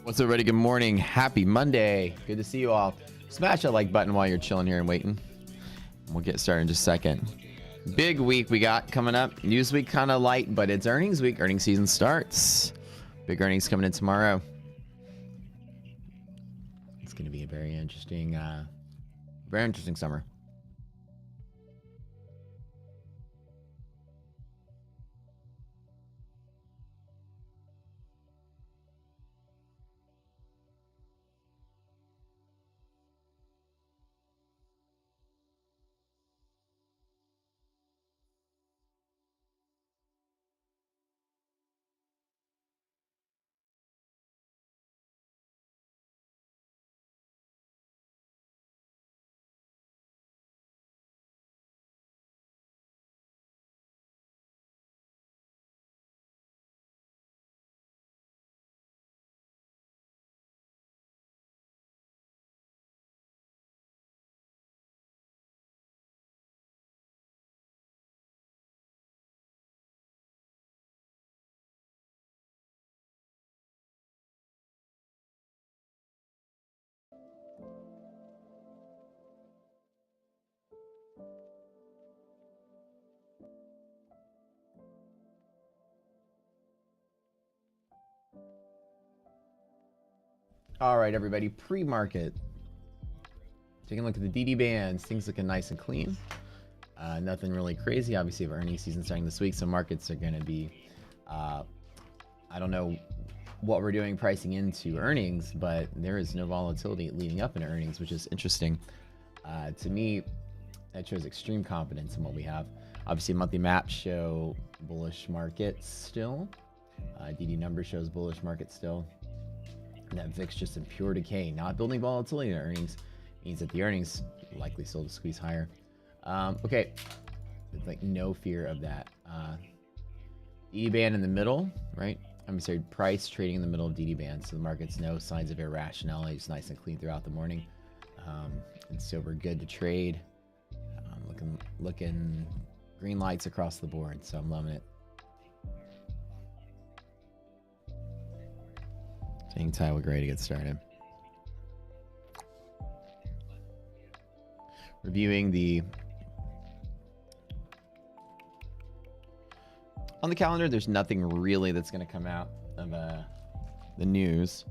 What's up, everybody? Good morning. Happy Monday. Good to see you all. Smash that like button while you're chilling here and waiting. We'll get started in just a second. Big week we got coming up. News week kind of light, but it's earnings week. Earnings season starts. Big earnings coming in tomorrow. It's going to be a very interesting summer. All right, everybody. Pre-market. Taking a look at the DD bands. Things looking nice and clean. Nothing really crazy. Obviously, we have earnings season starting this week, so markets are going to be, I don't know what we're doing pricing into earnings, but there is no volatility leading up into earnings, which is interesting. To me, that shows extreme confidence in what we have. Obviously, monthly maps show bullish markets still. DD number shows bullish market still. And that VIX just in pure decay, not building volatility in earnings, means that the earnings likely still to squeeze higher. Okay, there's like no fear of that. DD band in the middle, right? I'm sorry, price trading in the middle of DD band, so the market's no signs of irrationality. It's nice and clean throughout the morning, and so we're good to trade. Looking green lights across the board, so I'm loving it. Hang tight, we're ready to get started. Reviewing the on the calendar, there's nothing really that's going to come out of the news.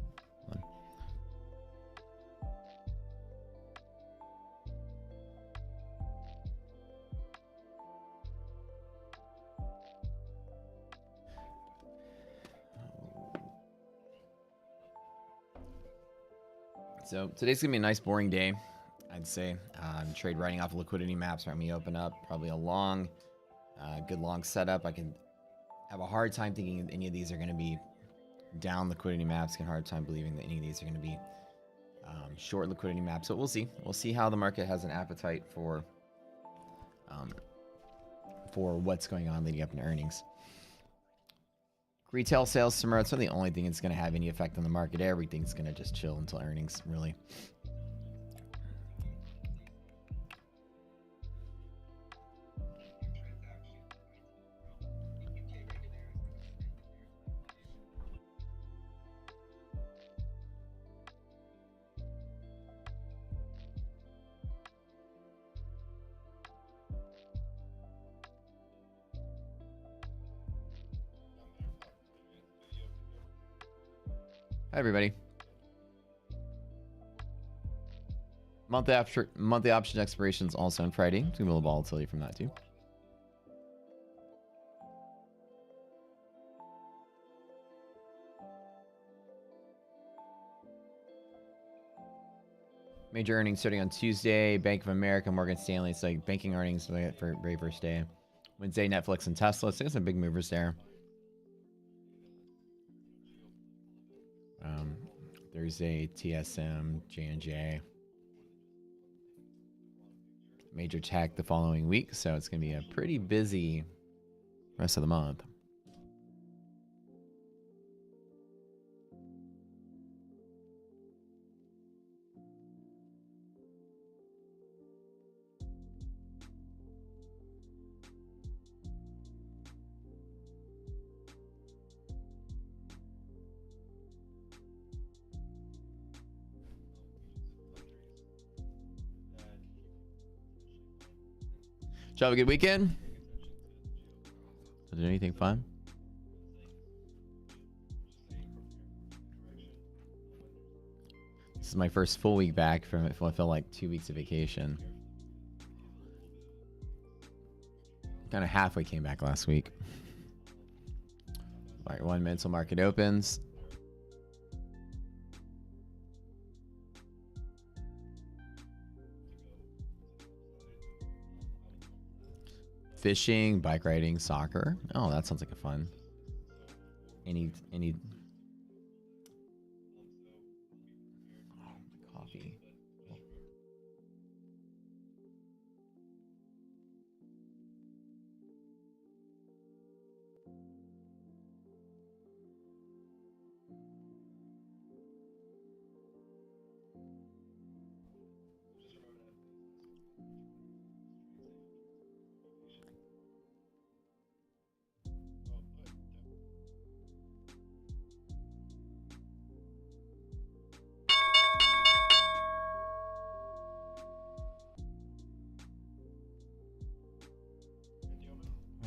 So today's gonna be a nice boring day, I'd say. Trade writing off liquidity maps right when we open up. Probably a long, good long setup. I can have a hard time thinking any of these are gonna be down liquidity maps. Can hard time believing that any of these are gonna be short liquidity maps. So we'll see. We'll see how the market has an appetite for what's going on leading up in earnings. Retail sales tomorrow, it's really the only thing that's going to have any effect on the market. Everything's going to just chill until earnings, really. Hi, everybody. Monthly option expirations also on Friday. There's gonna be a little volatility from that too. Major earnings starting on Tuesday. Bank of America, Morgan Stanley. It's like banking earnings for very first day. Wednesday, Netflix and Tesla. So there's some big movers there. Thursday, TSM, J&J. Major tech the following week, so it's going to be a pretty busy rest of the month. Did you have a good weekend? Did you do anything fun? This is my first full week back from it. I felt like 2 weeks of vacation. Kind of halfway came back last week. All right, 1 mental market opens. Fishing, bike riding, soccer. Oh, that sounds like a fun. Any coffee.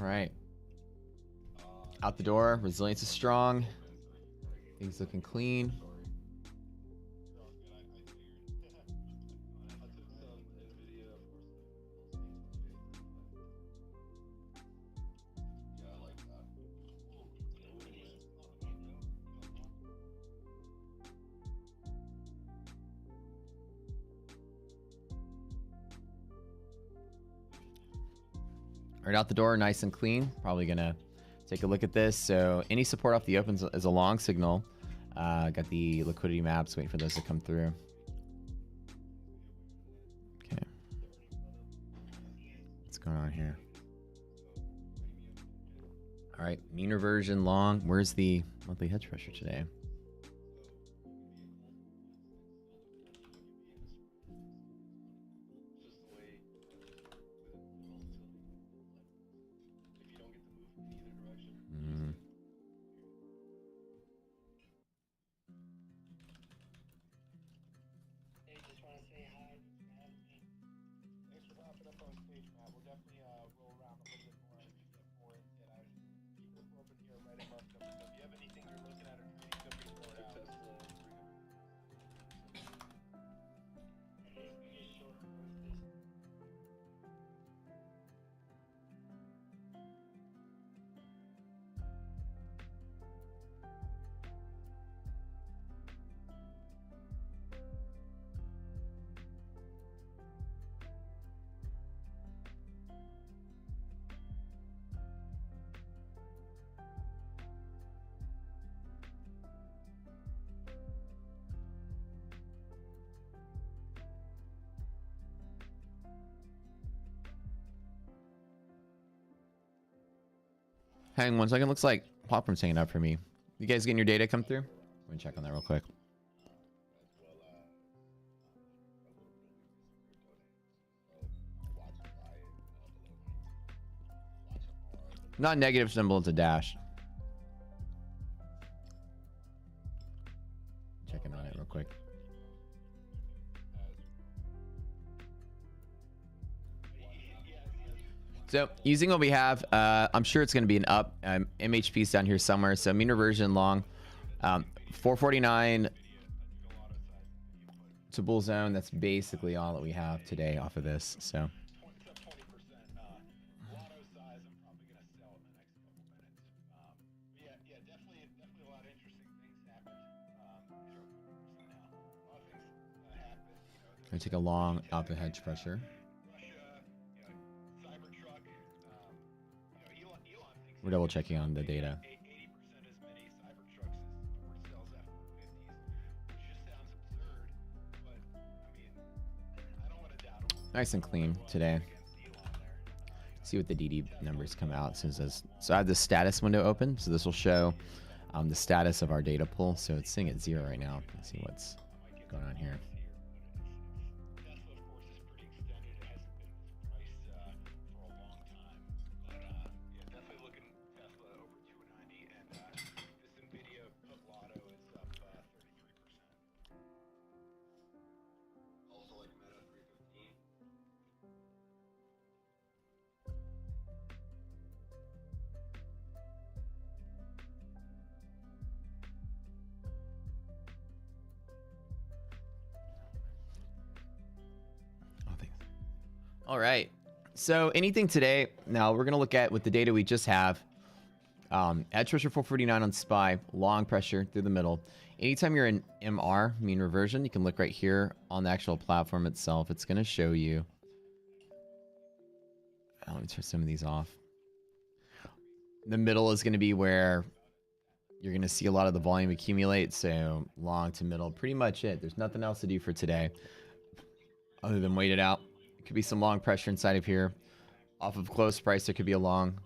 All right. Out the door. Resilience is strong. Things looking clean. Right out the door, nice and clean. Probably gonna take a look at this. So any support off the opens is a long signal. Got the liquidity maps, waiting for those to come through. Okay. What's going on here? All right, mean reversion long. Where's the monthly hedge pressure today? Hang on 1 second. Looks like Popcorn's hanging up for me. You guys getting your data come through? Let me check on that real quick. Not negative symbol, it's a dash. Checking on it real quick. So using what we have, I'm sure it's going to be an up. MHP's down here somewhere. So mean reversion long, 449 to bull zone. That's basically all that we have today off of this. So. I'm going to take a long out the hedge pressure. We're double checking on the data. Nice and clean today. See what the DD numbers come out. So I have the status window open. So this will show the status of our data pool. So it's sitting at 0 right now. Let's see what's going on here. All right. So anything today, now we're going to look at with the data we just have. Edge pressure 449 on SPY, long pressure through the middle. Anytime you're in MR, mean reversion, you can look right here on the actual platform itself. It's going to show you. Let me turn some of these off. The middle is going to be where you're going to see a lot of the volume accumulate. So long to middle, pretty much it. There's nothing else to do for today other than wait it out. It could be some long pressure inside of here. Off of close price, there could be a long.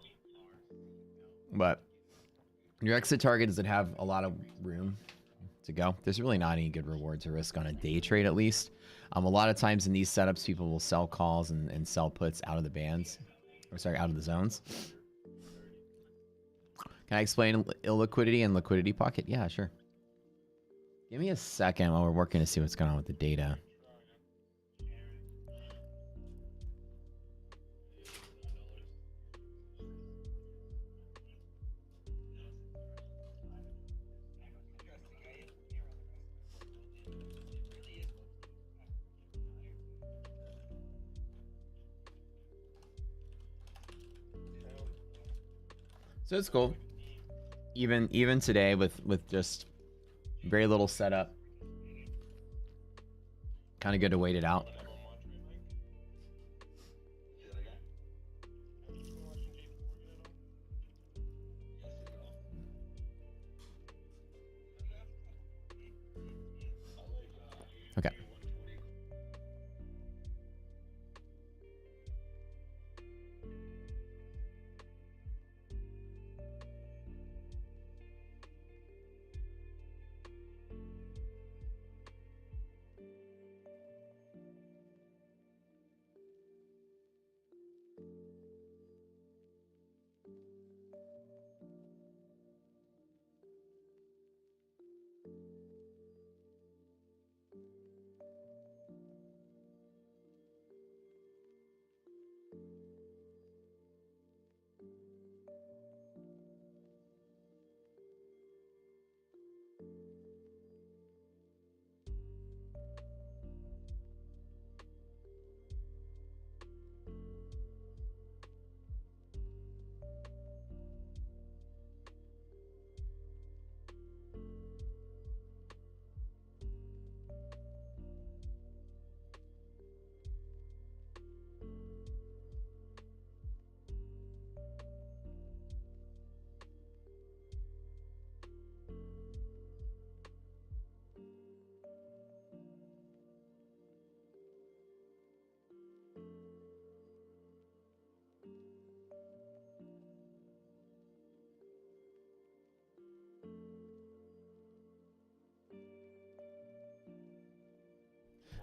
But your exit target, does it have a lot of room to go? There's really not any good reward to risk on a day trade, at least. A lot of times in these setups, people will sell calls and sell puts out of the bands. Or sorry, out of the zones. Can I explain illiquidity and liquidity pocket? Yeah, sure. Give me a second while we're working to see what's going on with the data. So it's cool. Even today with just very little setup. Kind of good to wait it out. Okay.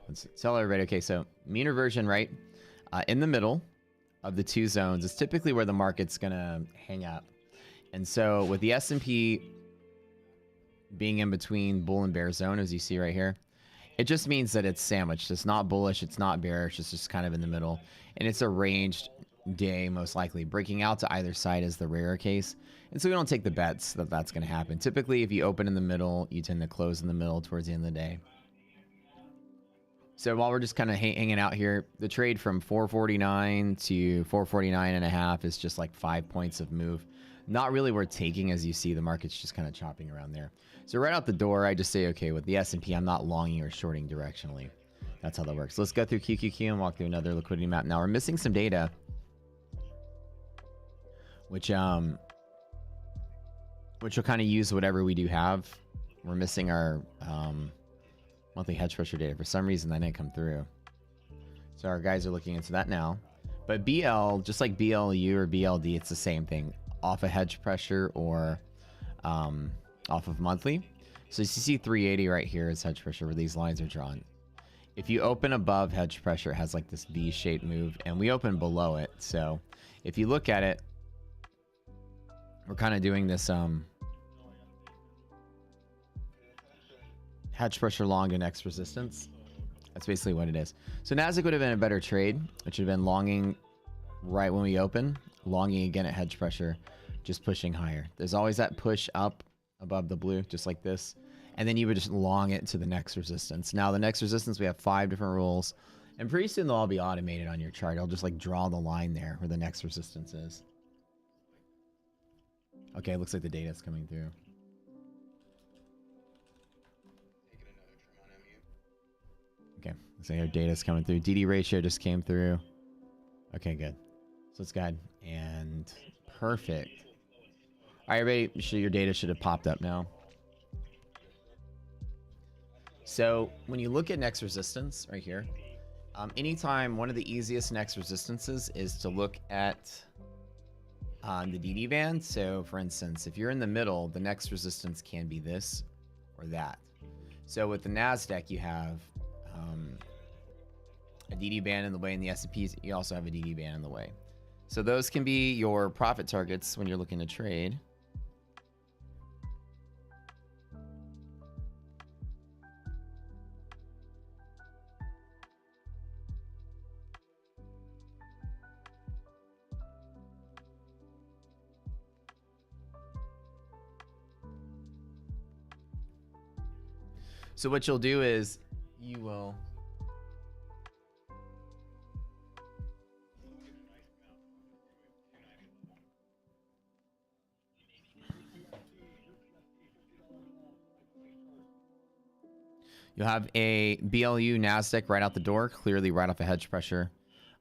Let's tell everybody. Okay, so mean reversion, right? In the middle of the two zones is typically where the market's gonna hang up. And so with the S&P being in between bull and bear zone, as you see right here, it just means that it's sandwiched. It's not bullish, it's not bearish, it's just kind of in the middle. And it's a ranged day, most likely. Breaking out to either side is the rare case. And so we don't take the bets that that's going to happen. Typically, if you open in the middle, you tend to close in the middle towards the end of the day. So while we're just kind of hanging out here, the trade from 449 to 449.5 is just like 5 points of move. Not really worth taking, as you see the market's just kind of chopping around there. So right out the door, I just say, okay, with the S&P, I'm not longing or shorting directionally. That's how that works. Let's go through QQQ and walk through another liquidity map. Now we're missing some data, which will kind of use whatever we do have. We're missing our monthly hedge pressure data. For some reason, that didn't come through. So our guys are looking into that now. But BL, just like BLU or BLD, it's the same thing. Off of hedge pressure or off of monthly. So you see 380 right here is hedge pressure where these lines are drawn. If you open above hedge pressure, it has like this V-shaped move, and we open below it. So if you look at it, we're kind of doing this hedge pressure long to next resistance. That's basically what it is. So Nasdaq would have been a better trade, which would have been longing right when we open, longing again at hedge pressure, just pushing higher. There's always that push up above the blue, just like this. And then you would just long it to the next resistance. Now, the next resistance, we have 5 different rules. And pretty soon they'll all be automated on your chart. I'll just like draw the line there where the next resistance is. Okay, it looks like the data's coming through. Okay, looks like our data's coming through. DD ratio just came through. Okay, good. So it's good. And perfect. All right, everybody, your data should have popped up now. So when you look at next resistance right here, anytime one of the easiest next resistances is to look at the DD band. So for instance, if you're in the middle, the next resistance can be this or that. So with the NASDAQ, you have a DD band in the way, and the S&Ps, you also have a DD band in the way. So those can be your profit targets when you're looking to trade. So what you'll do is you will have a BLU NASDAQ right out the door, clearly right off a hedge pressure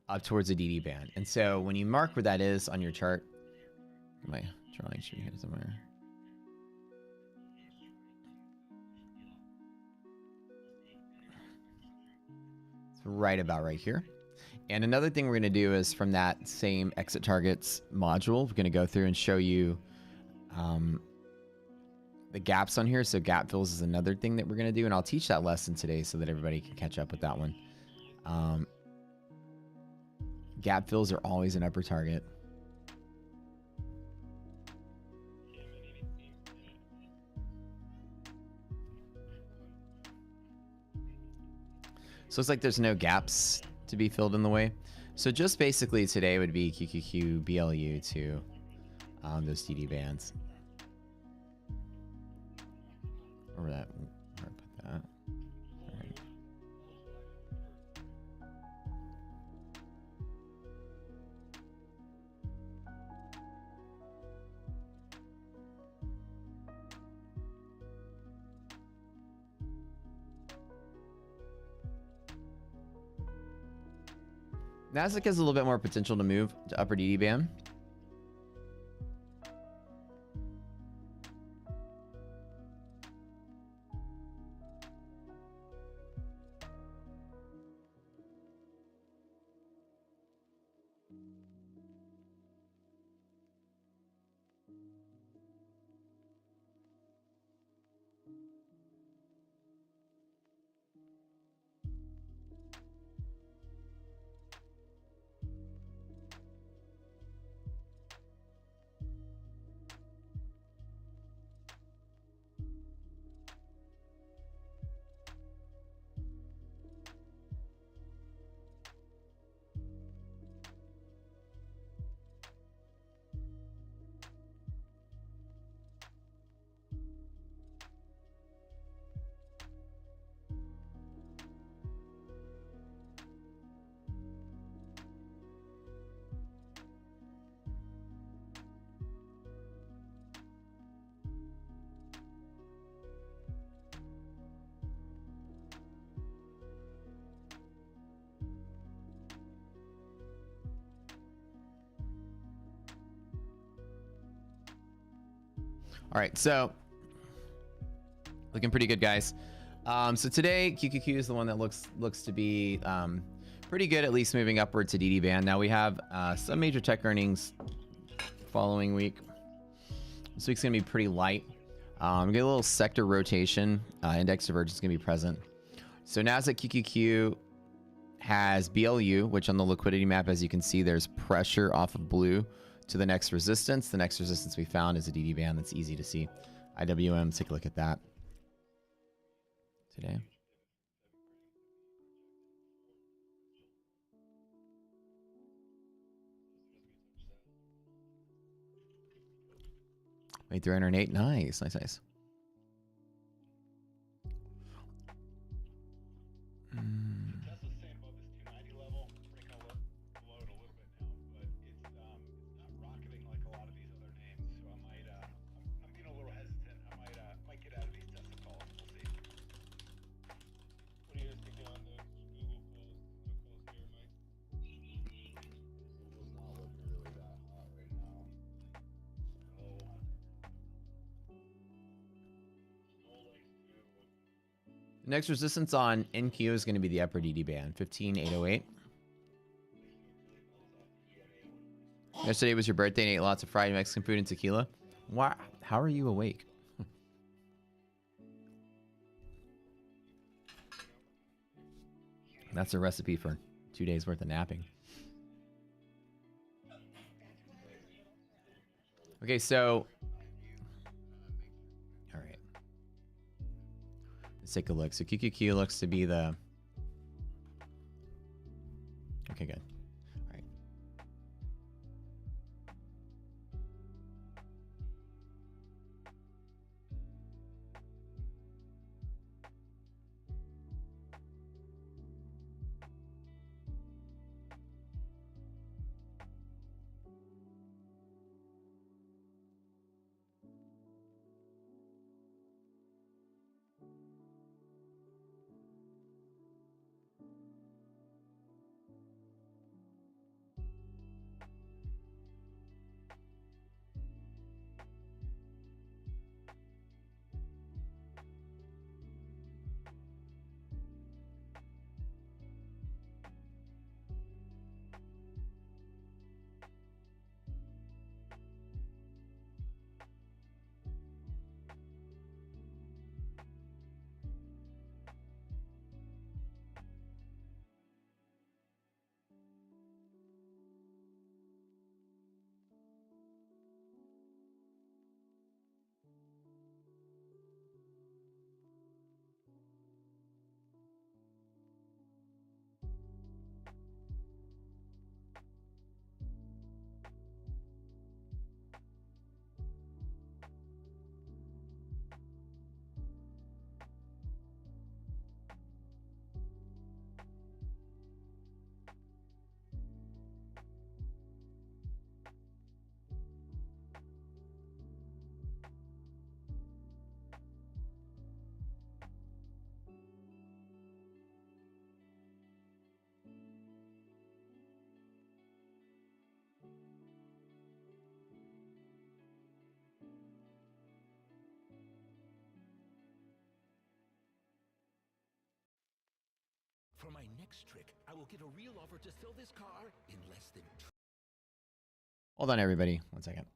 up towards the DD band. And so when you mark where that is on your chart, my drawing should be here somewhere. It's right about right here. And another thing we're going to do is from that same exit targets module, we're going to go through and show you the gaps on here. So gap fills is another thing that we're going to do. And I'll teach that lesson today so that everybody can catch up with that one. Gap fills are always an upper target. So it's like there's no gaps to be filled in the way. So just basically today would be QQQ, BLU to those DD bands. Or that, where I put that. All right. NASDAQ has a little bit more potential to move to upper DD band. All right, so looking pretty good, guys. So today QQQ is the one that looks to be pretty good, at least moving upward to DD band. Now we have some major tech earnings following week. This week's gonna be pretty light. We get a little sector rotation. Index divergence is gonna be present. So NASDAQ QQQ has BLU, which on the liquidity map, as you can see, there's pressure off of blue to the next resistance. The next resistance we found is a DD band. That's easy to see. IWM, take a look at that today. Wait, 308. Nice, nice, nice. Next resistance on NQ is going to be the upper DD band, 15,808. Yesterday was your birthday and ate lots of fried Mexican food and tequila. Wow, how are you awake? That's a recipe for 2 days worth of napping. Okay, so all right. Let's take a look. So QQQ looks to be the okay, good. All right. For my next trick, I will get a real offer to sell this car in less than... Hold on, everybody. 1 second.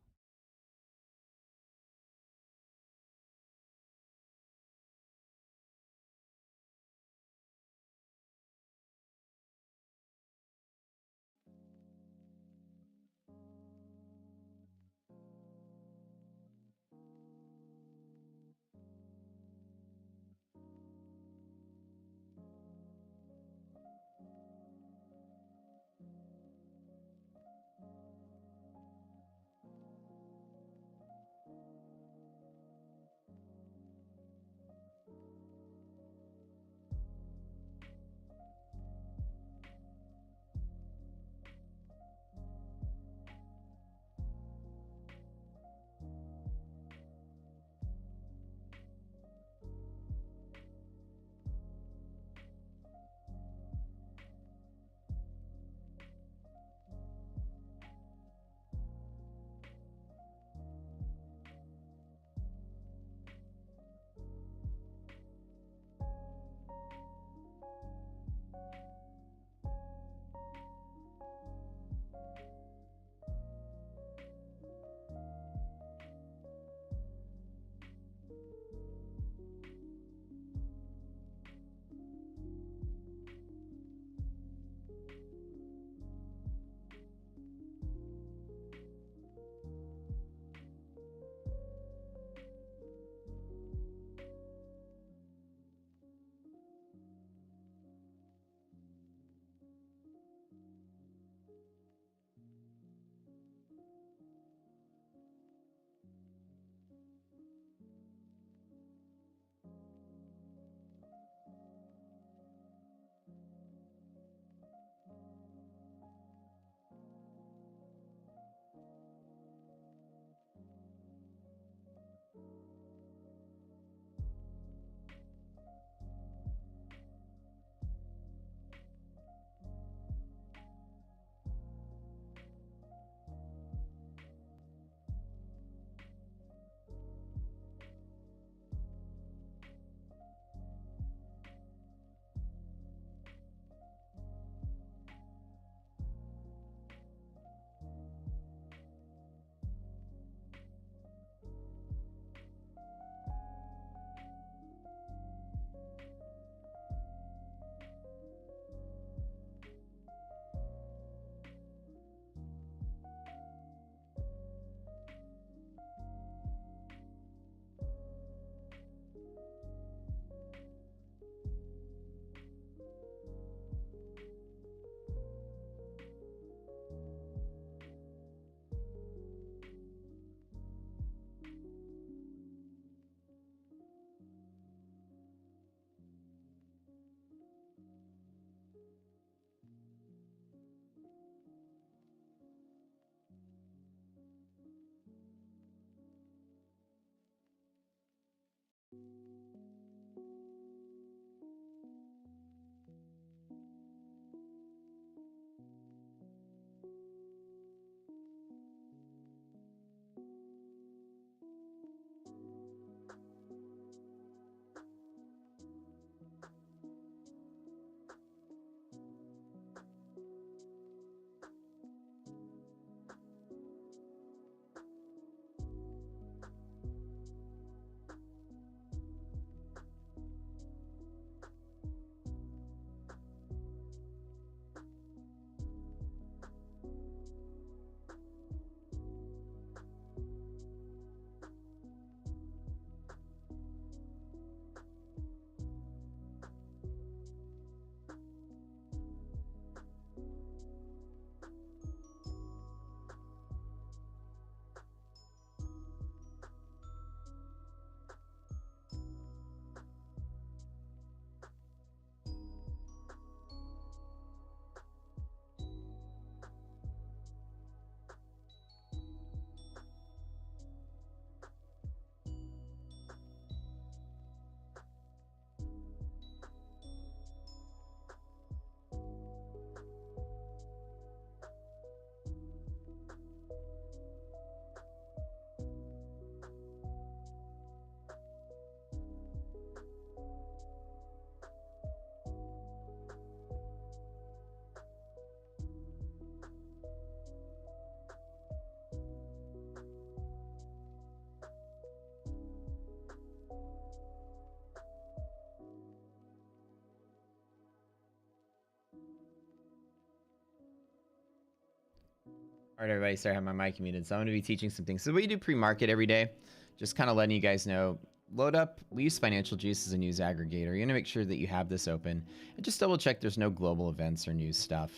All right, everybody, sorry I have my mic muted. So I'm going to be teaching some things. So we do pre-market every day, just kind of letting you guys know. Load up, we use Financial Juice as a news aggregator. You're going to make sure that you have this open. And just double check there's no global events or news stuff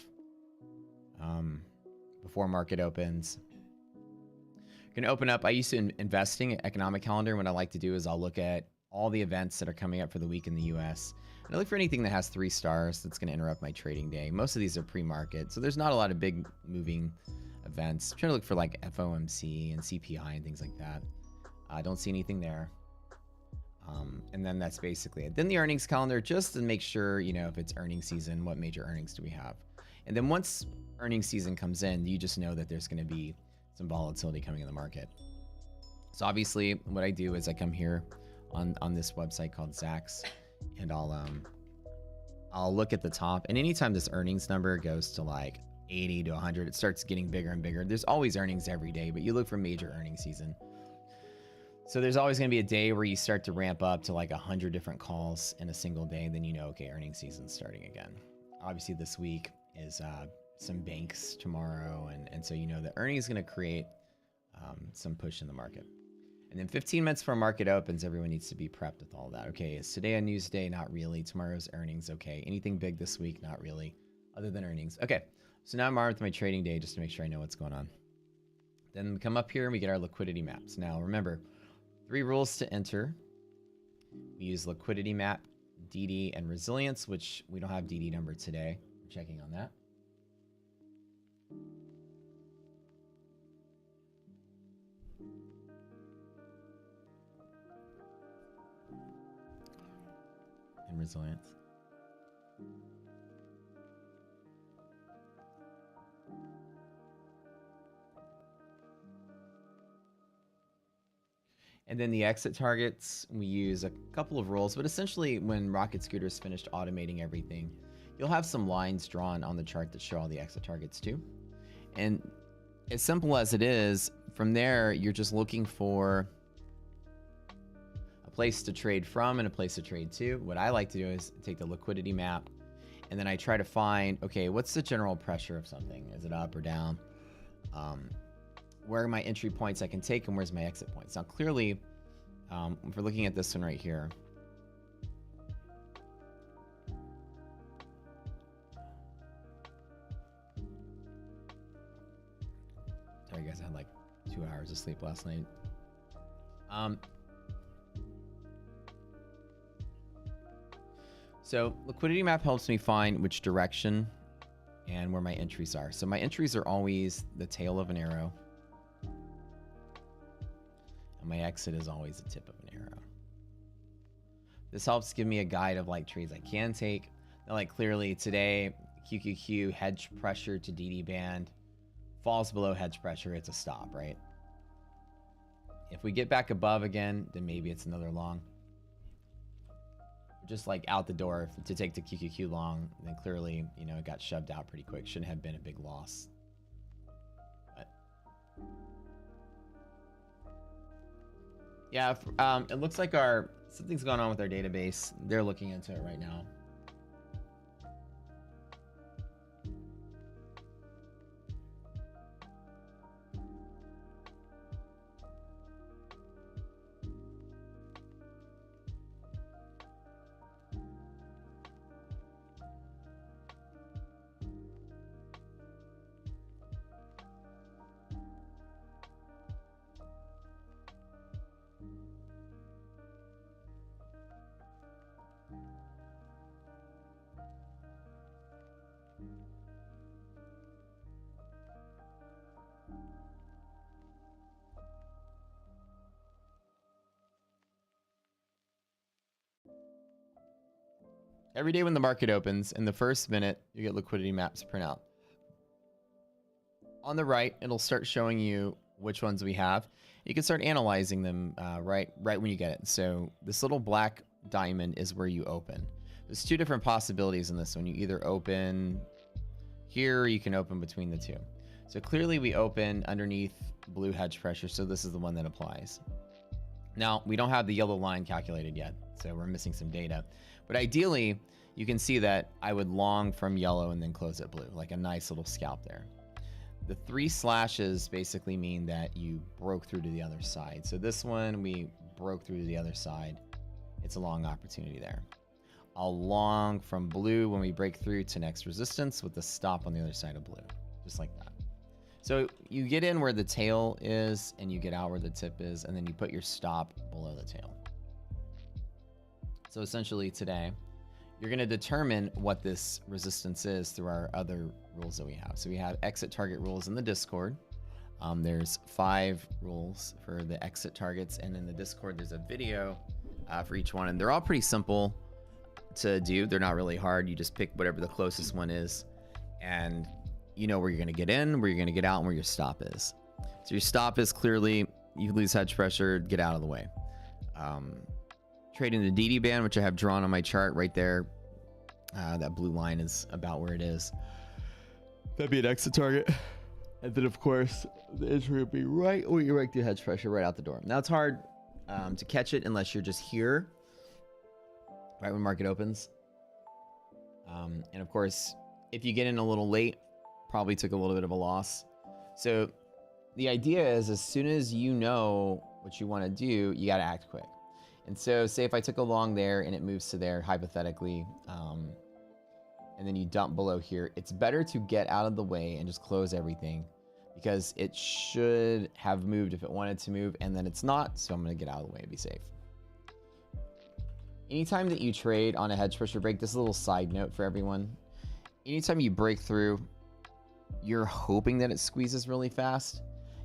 before market opens. You're going to open up. I used to investing economic calendar. What I like to do is I'll look at all the events that are coming up for the week in the US. And I look for anything that has 3 stars that's going to interrupt my trading day. Most of these are pre-market, so there's not a lot of big moving events. I'm trying to look for like FOMC and CPI and things like that. I don't see anything there. And then that's basically it. Then the earnings calendar, just to make sure, you know, if it's earnings season, what major earnings do we have? And then once earnings season comes in, you just know that there's going to be some volatility coming in the market. So obviously what I do is I come here on this website called Zacks, and I'll look at the top, and anytime this earnings number goes to like 80 to 100, it starts getting bigger and bigger. There's always earnings every day, but you look for major earnings season. So there's always going to be a day where you start to ramp up to like 100 different calls in a single day, and then you know, okay, earnings season's starting again. Obviously this week is some banks tomorrow, and so you know the earnings is going to create some push in the market. And then 15 minutes before market opens, everyone needs to be prepped with all that. Okay, is today a news day? Not really. Tomorrow's earnings? Okay. Anything big this week? Not really, other than earnings. Okay, so now I'm armed with my trading day just to make sure I know what's going on. Then we come up here and we get our liquidity maps. Now remember, 3 rules to enter. We use liquidity map, DD, and resilience, which we don't have DD number today. I'm checking on that. And resilience. And then the exit targets, we use a couple of rules, but essentially when Rocket Scooter's finished automating everything, you'll have some lines drawn on the chart that show all the exit targets too. And as simple as it is, from there, you're just looking for a place to trade from and a place to trade to. What I like to do is take the liquidity map, and then I try to find, okay, what's the general pressure of something? Is it up or down? Where are my entry points I can take, and where's my exit points? Now, clearly, if we're looking at this one right here, sorry guys, I had like 2 hours of sleep last night. So liquidity map helps me find which direction and where my entries are. So my entries are always the tail of an arrow. My exit is always the tip of an arrow. This helps give me a guide of like trades I can take. Now, like clearly today, QQQ hedge pressure to DD band falls below hedge pressure. It's a stop, right? If we get back above again, then maybe it's another long. Just like out the door to take the QQQ long, then clearly, you know, it got shoved out pretty quick. Shouldn't have been a big loss. Yeah, it looks like something's going on with our database. They're looking into it right now. Every day when the market opens, in the first minute, you get liquidity maps print out. On the right, it'll start showing you which ones we have. You can start analyzing them right when you get it. So this little black diamond is where you open. There's 2 different possibilities in this one. You either open here, or you can open between the 2. So clearly we open underneath blue hedge pressure, so this is the one that applies. Now, we don't have the yellow line calculated yet, so we're missing some data. But ideally, you can see that I would long from yellow and then close at blue, like a nice little scalp there. The 3 slashes basically mean that you broke through to the other side. So this one, we broke through to the other side. It's a long opportunity there. A long from blue when we break through to next resistance with the stop on the other side of blue, just like that. So you get in where the tail is and you get out where the tip is, and then you put your stop below the tail. So essentially today, you're going to determine what this resistance is through our other rules that we have. So we have exit target rules in the Discord. There's 5 rules for the exit targets, and in the Discord there's a video for each one, and they're all pretty simple to do. They're not really hard. You just pick whatever the closest one is, and you know where you're going to get in, where you're going to get out, and where your stop is. So your stop is clearly, you lose hedge pressure, get out of the way. Trading the DD band, which I have drawn on my chart right there. That blue line is about where it is. That'd be an exit target. And then, of course, the entry would be right where you rank the hedge pressure, right out the door. Now, it's hard to catch it unless you're just here, right when market opens. And, of course, if you get in a little late, probably took a little bit of a loss. So the idea is, as soon as you know what you want to do, you got to act quick. And so say if I took a long there and it moves to there, hypothetically, and then you dump below here, it's better to get out of the way and just close everything, because it should have moved if it wanted to move, and then it's not. So I'm going to get out of the way and be safe. Anytime that you trade on a hedge pressure break, this is a little side note for everyone. Anytime you break through, you're hoping that it squeezes really fast.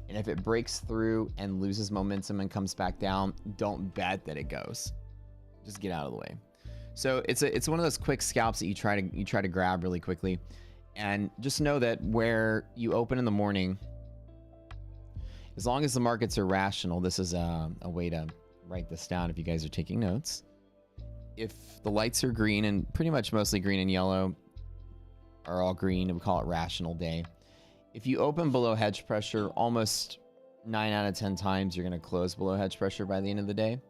And if it breaks through and loses momentum and comes back down, don't bet that it goes. Just get out of the way. So it's one of those quick scalps that you try to grab really quickly. And just know that where you open in the morning, as long as the markets are rational, this is a way to write this down if you guys are taking notes. If the lights are green, and pretty much mostly green and yellow are all green, we call it rational day. If you open below hedge pressure, almost 9 out of 10 times, you're going to close below hedge pressure by the end of the day.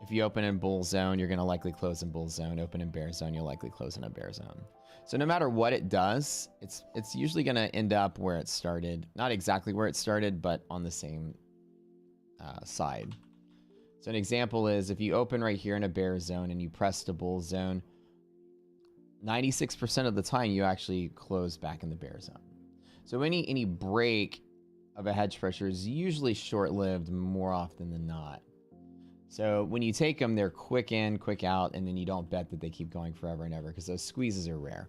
If you open in bull zone, you're going to likely close in bull zone. Open in bear zone, you'll likely close in a bear zone. So no matter what it does, it's usually going to end up where it started. Not exactly where it started, but on the same side. So an example is if you open right here in a bear zone and you press to bull zone, 96% of the time you actually close back in the bear zone. So any break of a hedge pressure is usually short-lived more often than not. So when you take them, they're quick in, quick out, and then you don't bet that they keep going forever and ever, because those squeezes are rare.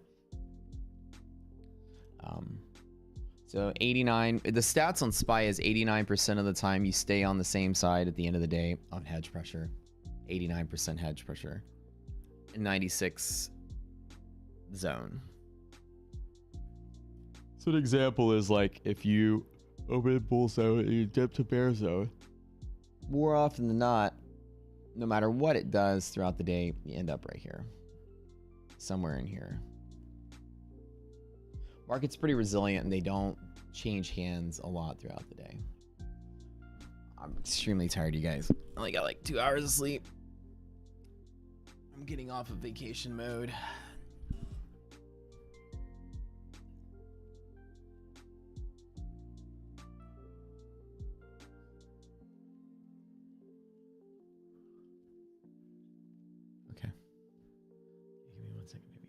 So 89, the stats on SPY is 89% of the time you stay on the same side at the end of the day on hedge pressure. 89% hedge pressure. And 96 zone. So an example is like if you open bull zone and you dip to bear zone, more often than not, no matter what it does throughout the day, you end up right here. Somewhere in here. Market's pretty resilient and they don't change hands a lot throughout the day. I'm extremely tired, you guys. I only got like 2 hours of sleep. I'm getting off of vacation mode. Okay. Give me 1 second, maybe.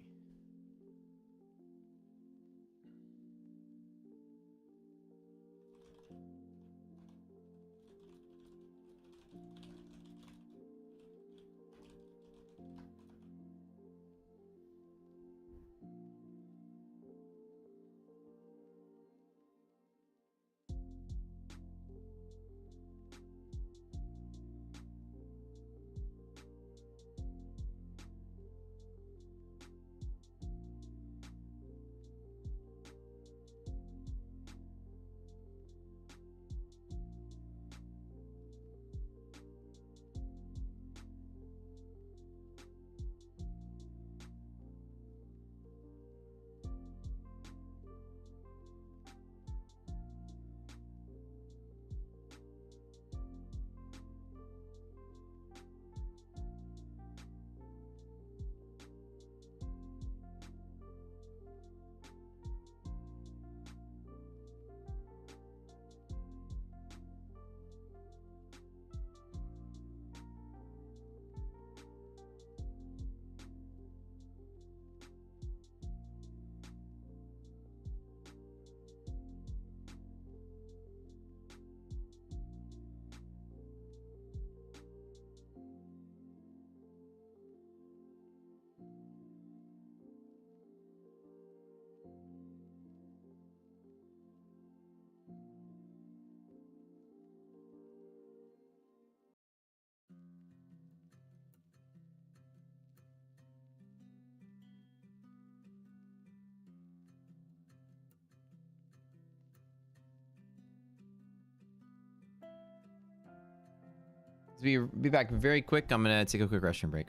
Be back very quick. I'm gonna take a quick restroom break.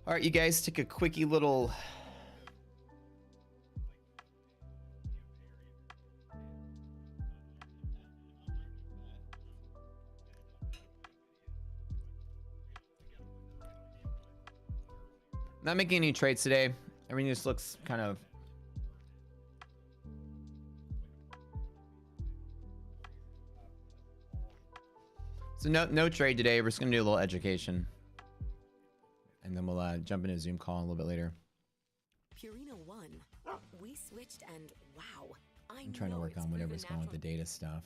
All right, you guys, take a quickie little not making any trades today. Everything just looks kind of so no trade today. We're just gonna do a little education, and then we'll jump into a Zoom call a little bit later. Purina 1. We switched and wow. I'm trying to work on whatever's going with the data stuff.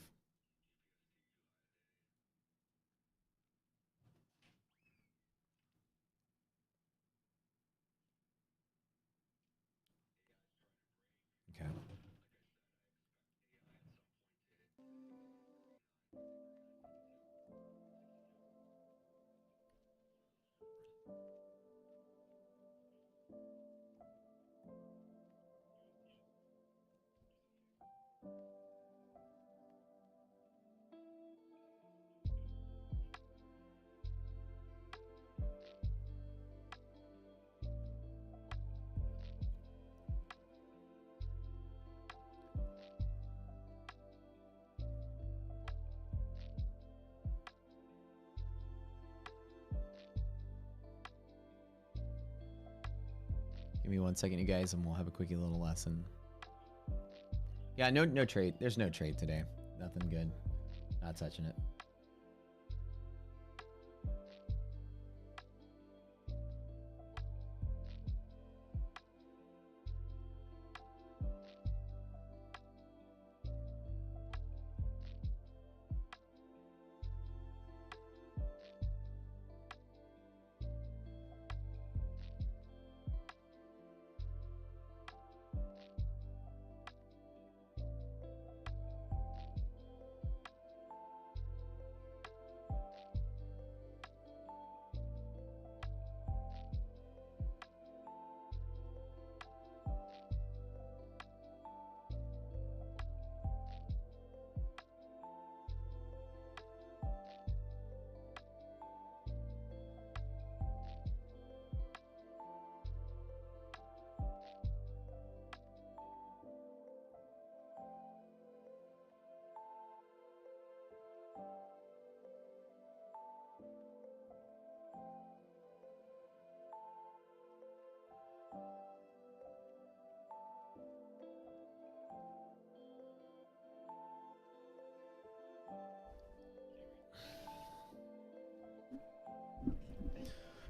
Okay. Give me 1 second, you guys, and we'll have a quickie little lesson. Yeah, no trade. There's no trade today. Nothing good. Not touching it.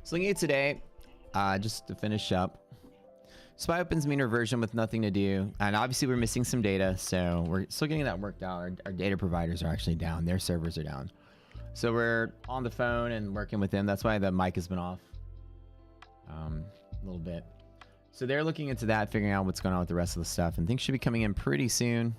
So looking at today, just to finish up, SPY opens mean reversion with nothing to do, and obviously we're missing some data, so we're still getting that worked out. Our data providers are actually down; their servers are down, so we're on the phone and working with them. That's why the mic has been off a little bit. So they're looking into that, figuring out what's going on with the rest of the stuff, and things should be coming in pretty soon.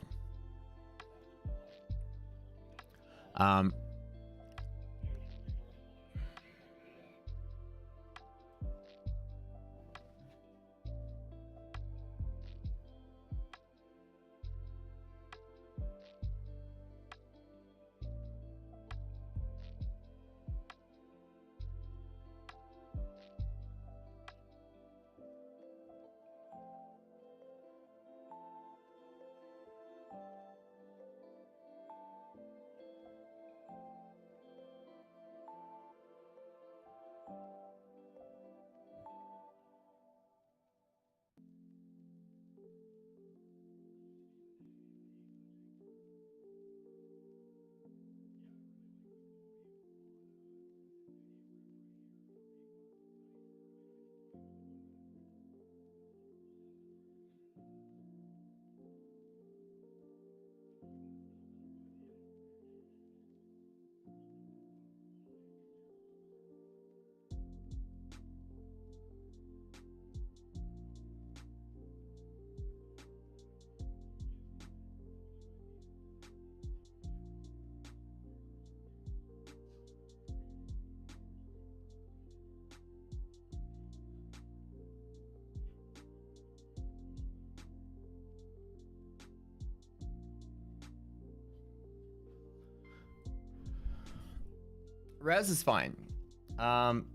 Res is fine.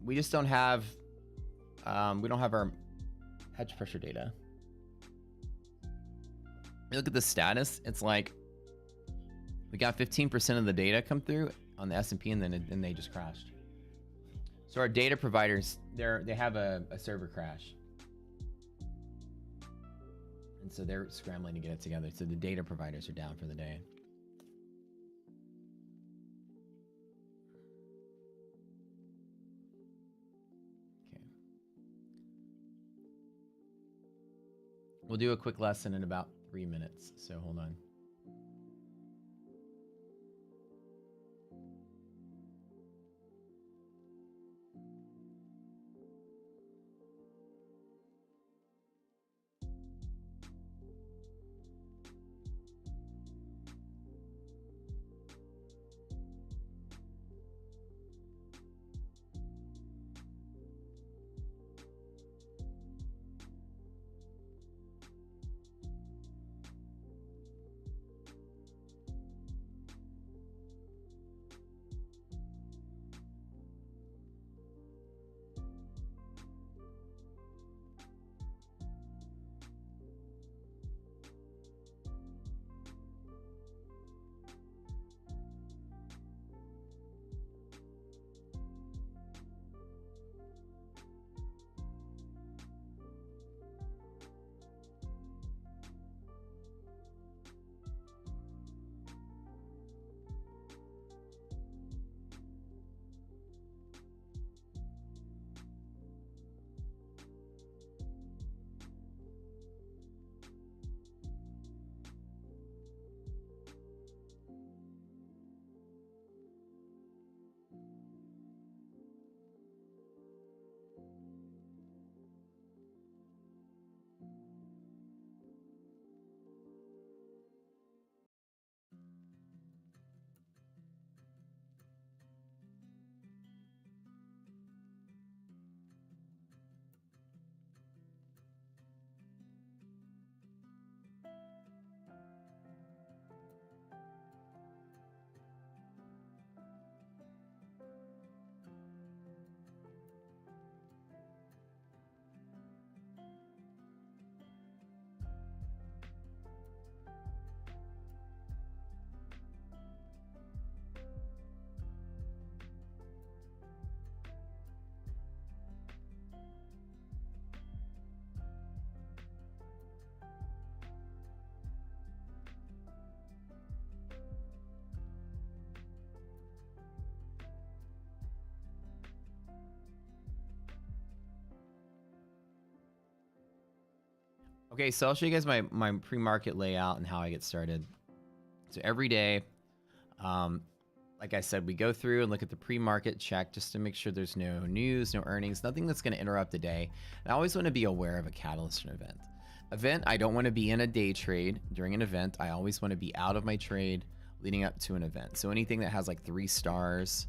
We just don't have We don't have our hedge pressure data. You look at the status, it's like we got 15% of the data come through on the S&P, and then they just crashed. So our data providers, they have a server crash. And so they're scrambling to get it together. So the data providers are down for the day. Okay. We'll do a quick lesson in about 3 minutes. So hold on. Okay, so I'll show you guys my pre-market layout and how I get started. So every day, like I said, we go through and look at the pre-market check just to make sure there's no news, no earnings, nothing that's going to interrupt the day. And I always want to be aware of a catalyst or event. I don't want to be in a day trade during an event. I always want to be out of my trade leading up to an event. So anything that has like 3 stars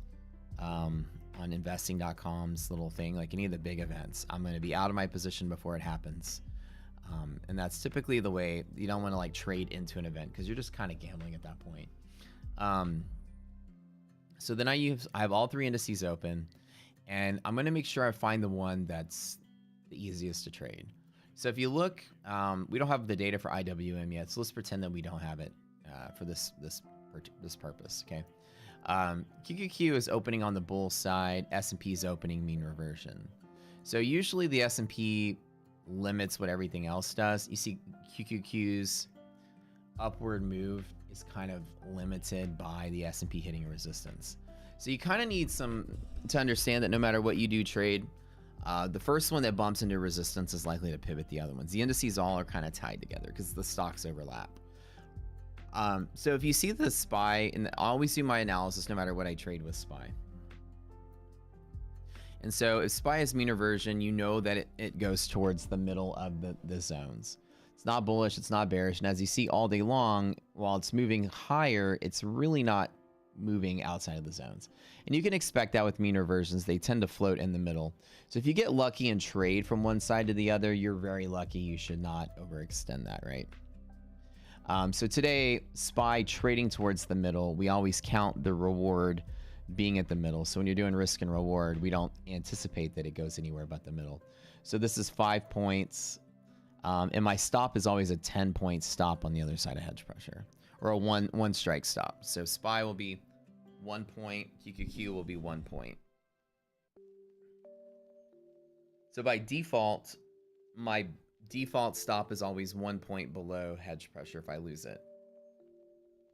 on investing.com's little thing, like any of the big events, I'm going to be out of my position before it happens. And that's typically the way. You don't want to like trade into an event because you're just kind of gambling at that point. So then I have all 3 indices open, and I'm going to make sure I find the one that's the easiest to trade. So if you look, we don't have the data for IWM yet, so let's pretend that we don't have it for this purpose. Okay. QQQ is opening on the bull side. S&P is opening mean reversion. So usually the S&P limits what everything else does. You see QQQ's upward move is kind of limited by the S&P hitting a resistance. So you kind of need to understand that no matter what you do trade, the first one that bumps into resistance is likely to pivot the other ones. The indices all are kind of tied together because the stocks overlap. So if you see the SPY, and I always do my analysis no matter what I trade with SPY. And so if SPY is mean reversion, you know that it goes towards the middle of the zones. It's not bullish, it's not bearish. And as you see all day long, while it's moving higher, it's really not moving outside of the zones. And you can expect that with mean reversions. They tend to float in the middle. So if you get lucky and trade from one side to the other, you're very lucky. You should not overextend that, right? So today, SPY trading towards the middle, we always count the reward being at the middle. So when you're doing risk and reward, we don't anticipate that it goes anywhere but the middle. So this is 5 points. And my stop is always a 10-point stop on the other side of hedge pressure, or a one strike stop. So SPY will be 1 point, QQQ will be 1 point. So by default, my default stop is always 1 point below hedge pressure if I lose it,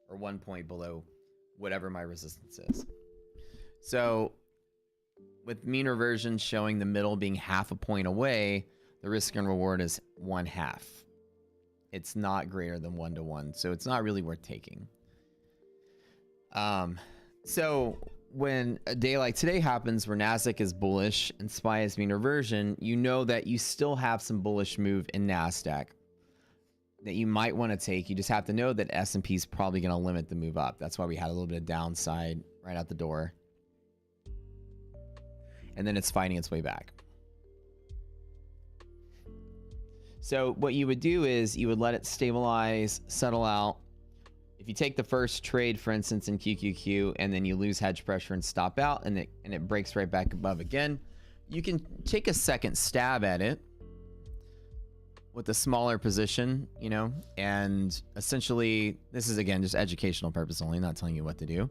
or 1 point below whatever my resistance is. So with mean reversion showing the middle being half a point away, the risk and reward is 1/2. It's not greater than 1-to-1, so it's not really worth taking. So when a day like today happens where Nasdaq is bullish and SPY is mean reversion, you know that you still have some bullish move in Nasdaq that you might want to take. You just have to know that S&P is probably going to limit the move up. That's why we had a little bit of downside right out the door. And then it's fighting its way back. So what you would do is you would let it stabilize, settle out. If you take the first trade, for instance, in QQQ, and then you lose hedge pressure and stop out, and it breaks right back above again, you can take a second stab at it with a smaller position, you know, and essentially, this is again just educational purpose only, not telling you what to do.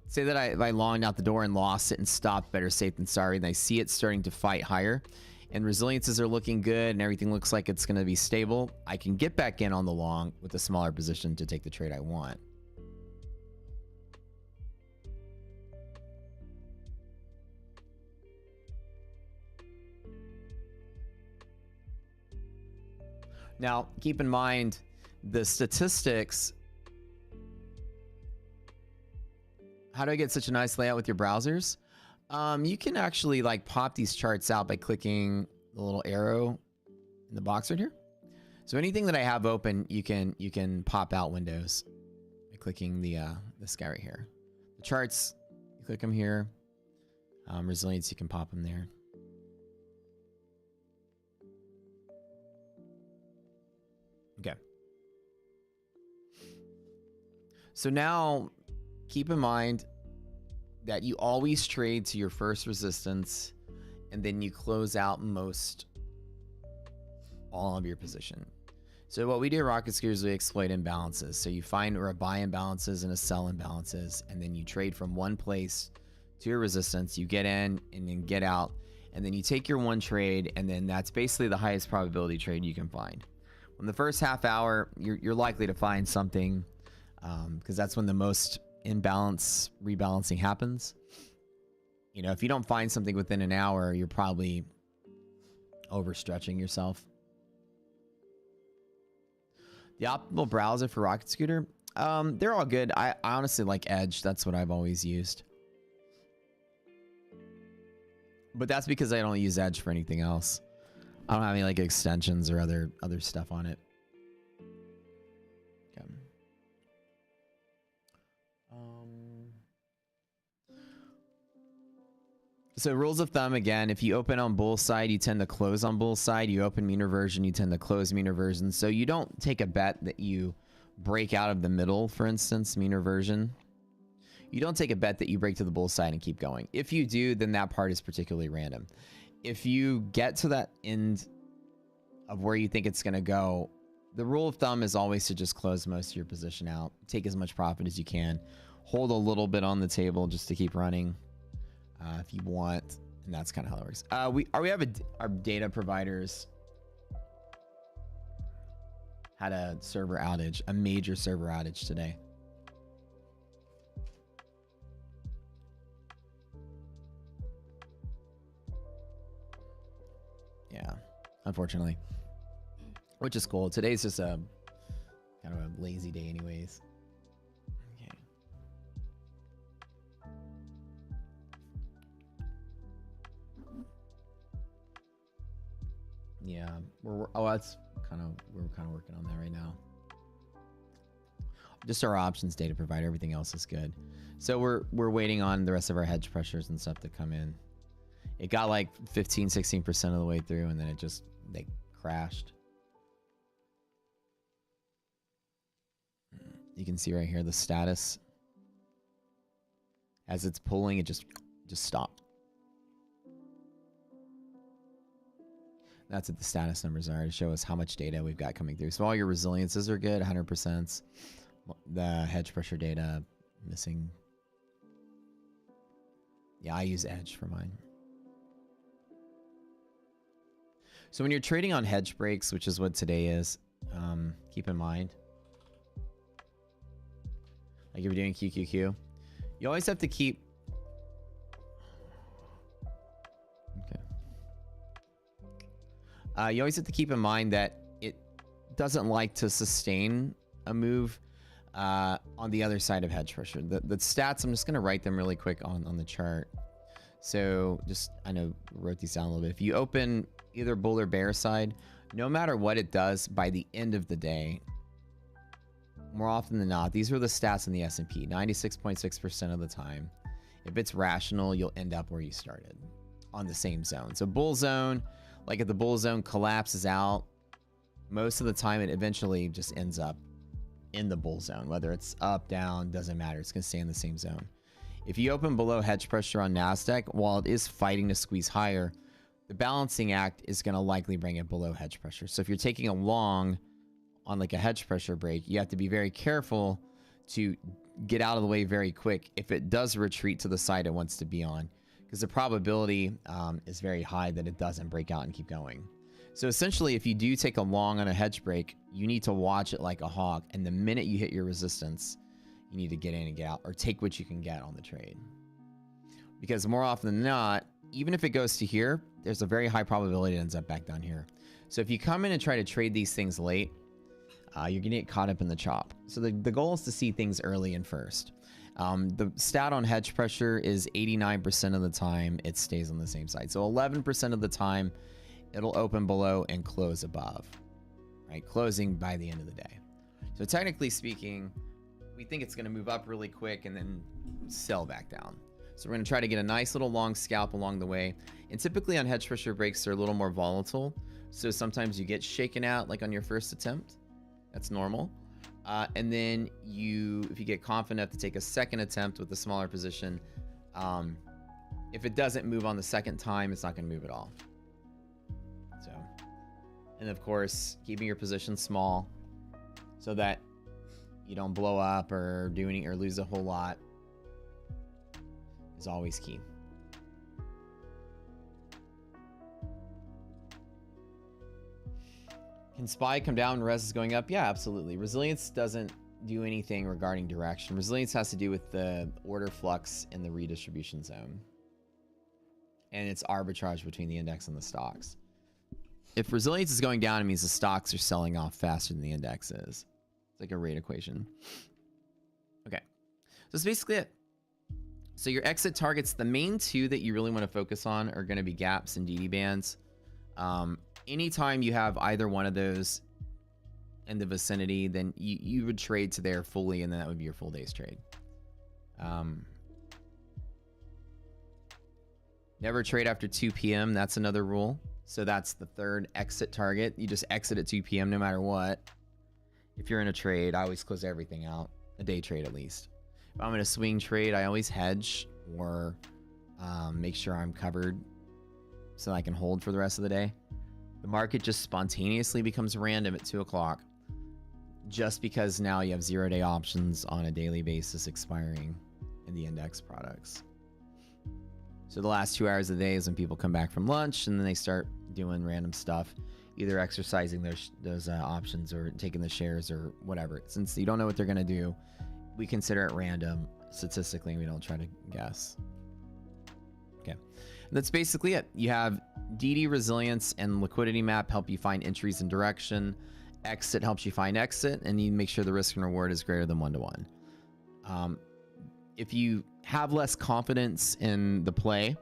Say that I longed out the door and lost it and stopped, better safe than sorry, and I see it starting to fight higher, and resiliences are looking good and everything looks like it's going to be stable. I can get back in on the long with a smaller position to take the trade I want. Now, keep in mind the statistics. How do I get such a nice layout with your browsers? You can actually like pop these charts out by clicking the little arrow in the box right here. So anything that I have open, you can pop out windows by clicking this guy right here. The charts, you click them here. Resilience, you can pop them there. Okay. So now keep in mind that you always trade to your first resistance and then you close out all of your position. So what we do at Rocket Scooter is we exploit imbalances. So you find where a buy imbalances and a sell imbalances, and then you trade from one place to your resistance. You get in and then get out, and then you take your one trade, and then that's basically the highest probability trade you can find. In the first half hour, you're likely to find something because that's when the most rebalancing happens. You know, if you don't find something within an hour, you're probably overstretching yourself. The optimal browser for Rocket Scooter, they're all good. I honestly like Edge. That's what I've always used. But that's because I don't use Edge for anything else. I don't have any like extensions or other stuff on it. Okay. So rules of thumb again, if you open on bull side, you tend to close on bull side. You open mean reversion, you tend to close mean reversion. So you don't take a bet that you break out of the middle, for instance, mean reversion. You don't take a bet that you break to the bull side and keep going. If you do, then that part is particularly random. If you get to that end of where you think it's going to go, the rule of thumb is always to just close most of your position out. Take as much profit as you can. Hold a little bit on the table just to keep running if you want. And that's kind of how it works. We have our data providers had a server outage, a major server outage today. Yeah, unfortunately. Which is cool. Today's just a kind of a lazy day anyways. Okay. Yeah, we're kind of working on that right now. Just our options data provider, everything else is good. So we're waiting on the rest of our hedge pressures and stuff to come in. It got like 15-16% of the way through, and then they crashed. You can see right here the status. As it's pulling, it just stopped. That's what the status numbers are to show us how much data we've got coming through. So all your resiliences are good, 100%. The hedge pressure data missing. Yeah, I use Edge for mine. So when you're trading on hedge breaks, which is what today is, keep in mind, like if you're doing QQQ, you always have to keep. You always have to keep in mind that it doesn't like to sustain a move on the other side of hedge pressure. The stats, I'm just going to write them really quick on the chart. So just, I know, wrote these down a little bit. If you open either bull or bear side, no matter what it does by the end of the day, more often than not, these were the stats in the S&P, 96.6% of the time. If it's rational, you'll end up where you started on the same zone. So bull zone, like if the bull zone collapses out, most of the time it eventually just ends up in the bull zone. Whether it's up, down, doesn't matter. It's going to stay in the same zone. If you open below hedge pressure on NASDAQ, while it is fighting to squeeze higher, the balancing act is going to likely bring it below hedge pressure. So if you're taking a long on like a hedge pressure break, you have to be very careful to get out of the way very quick if it does retreat to the side it wants to be on, because the probability is very high that it doesn't break out and keep going. So essentially, if you do take a long on a hedge break, you need to watch it like a hawk, and the minute you hit your resistance, you need to get in and get out, or take what you can get on the trade. Because more often than not, even if it goes to here, there's a very high probability it ends up back down here. So if you come in and try to trade these things late, you're gonna get caught up in the chop. So the goal is to see things early and first. The stat on hedge pressure is 89% of the time it stays on the same side. So 11% of the time it'll open below and close above, right? Closing by the end of the day. So technically speaking, we think it's going to move up really quick and then sell back down. So we're going to try to get a nice little long scalp along the way. And typically on hedge pressure breaks, they're a little more volatile. So sometimes you get shaken out like on your first attempt. That's normal. And then if you get confident enough to take a second attempt with a smaller position, if it doesn't move on the second time, it's not going to move at all. So, and of course, keeping your position small so that you don't blow up or do any or lose a whole lot is always key. Can SPY come down when res is going up? Yeah, absolutely. Resilience doesn't do anything regarding direction. Resilience has to do with the order flux in the redistribution zone. And it's arbitrage between the index and the stocks. If resilience is going down, it means the stocks are selling off faster than the index is. It's like a rate equation. Okay. So that's basically it. So your exit targets, the main two that you really want to focus on are going to be gaps and DD bands. Anytime you have either one of those in the vicinity, then you would trade to there fully, and then that would be your full day's trade. Never trade after 2 p.m. That's another rule. So that's the third exit target. You just exit at 2 p.m. no matter what. If you're in a trade, I always close everything out. A day trade at least. If I'm in a swing trade, I always hedge or make sure I'm covered so I can hold for the rest of the day. The market just spontaneously becomes random at 2 o'clock just because now you have 0-day options on a daily basis expiring in the index products. So the last 2 hours of the day is when people come back from lunch and then they start doing random stuff, either exercising those options or taking the shares or whatever. Since you don't know what they're going to do, we consider it random statistically. We don't try to guess. Okay. That's basically it. You have DD resilience and liquidity map help you find entries and direction. Exit helps you find exit, and you make sure the risk and reward is greater than 1-to-1. If you have less confidence in the play,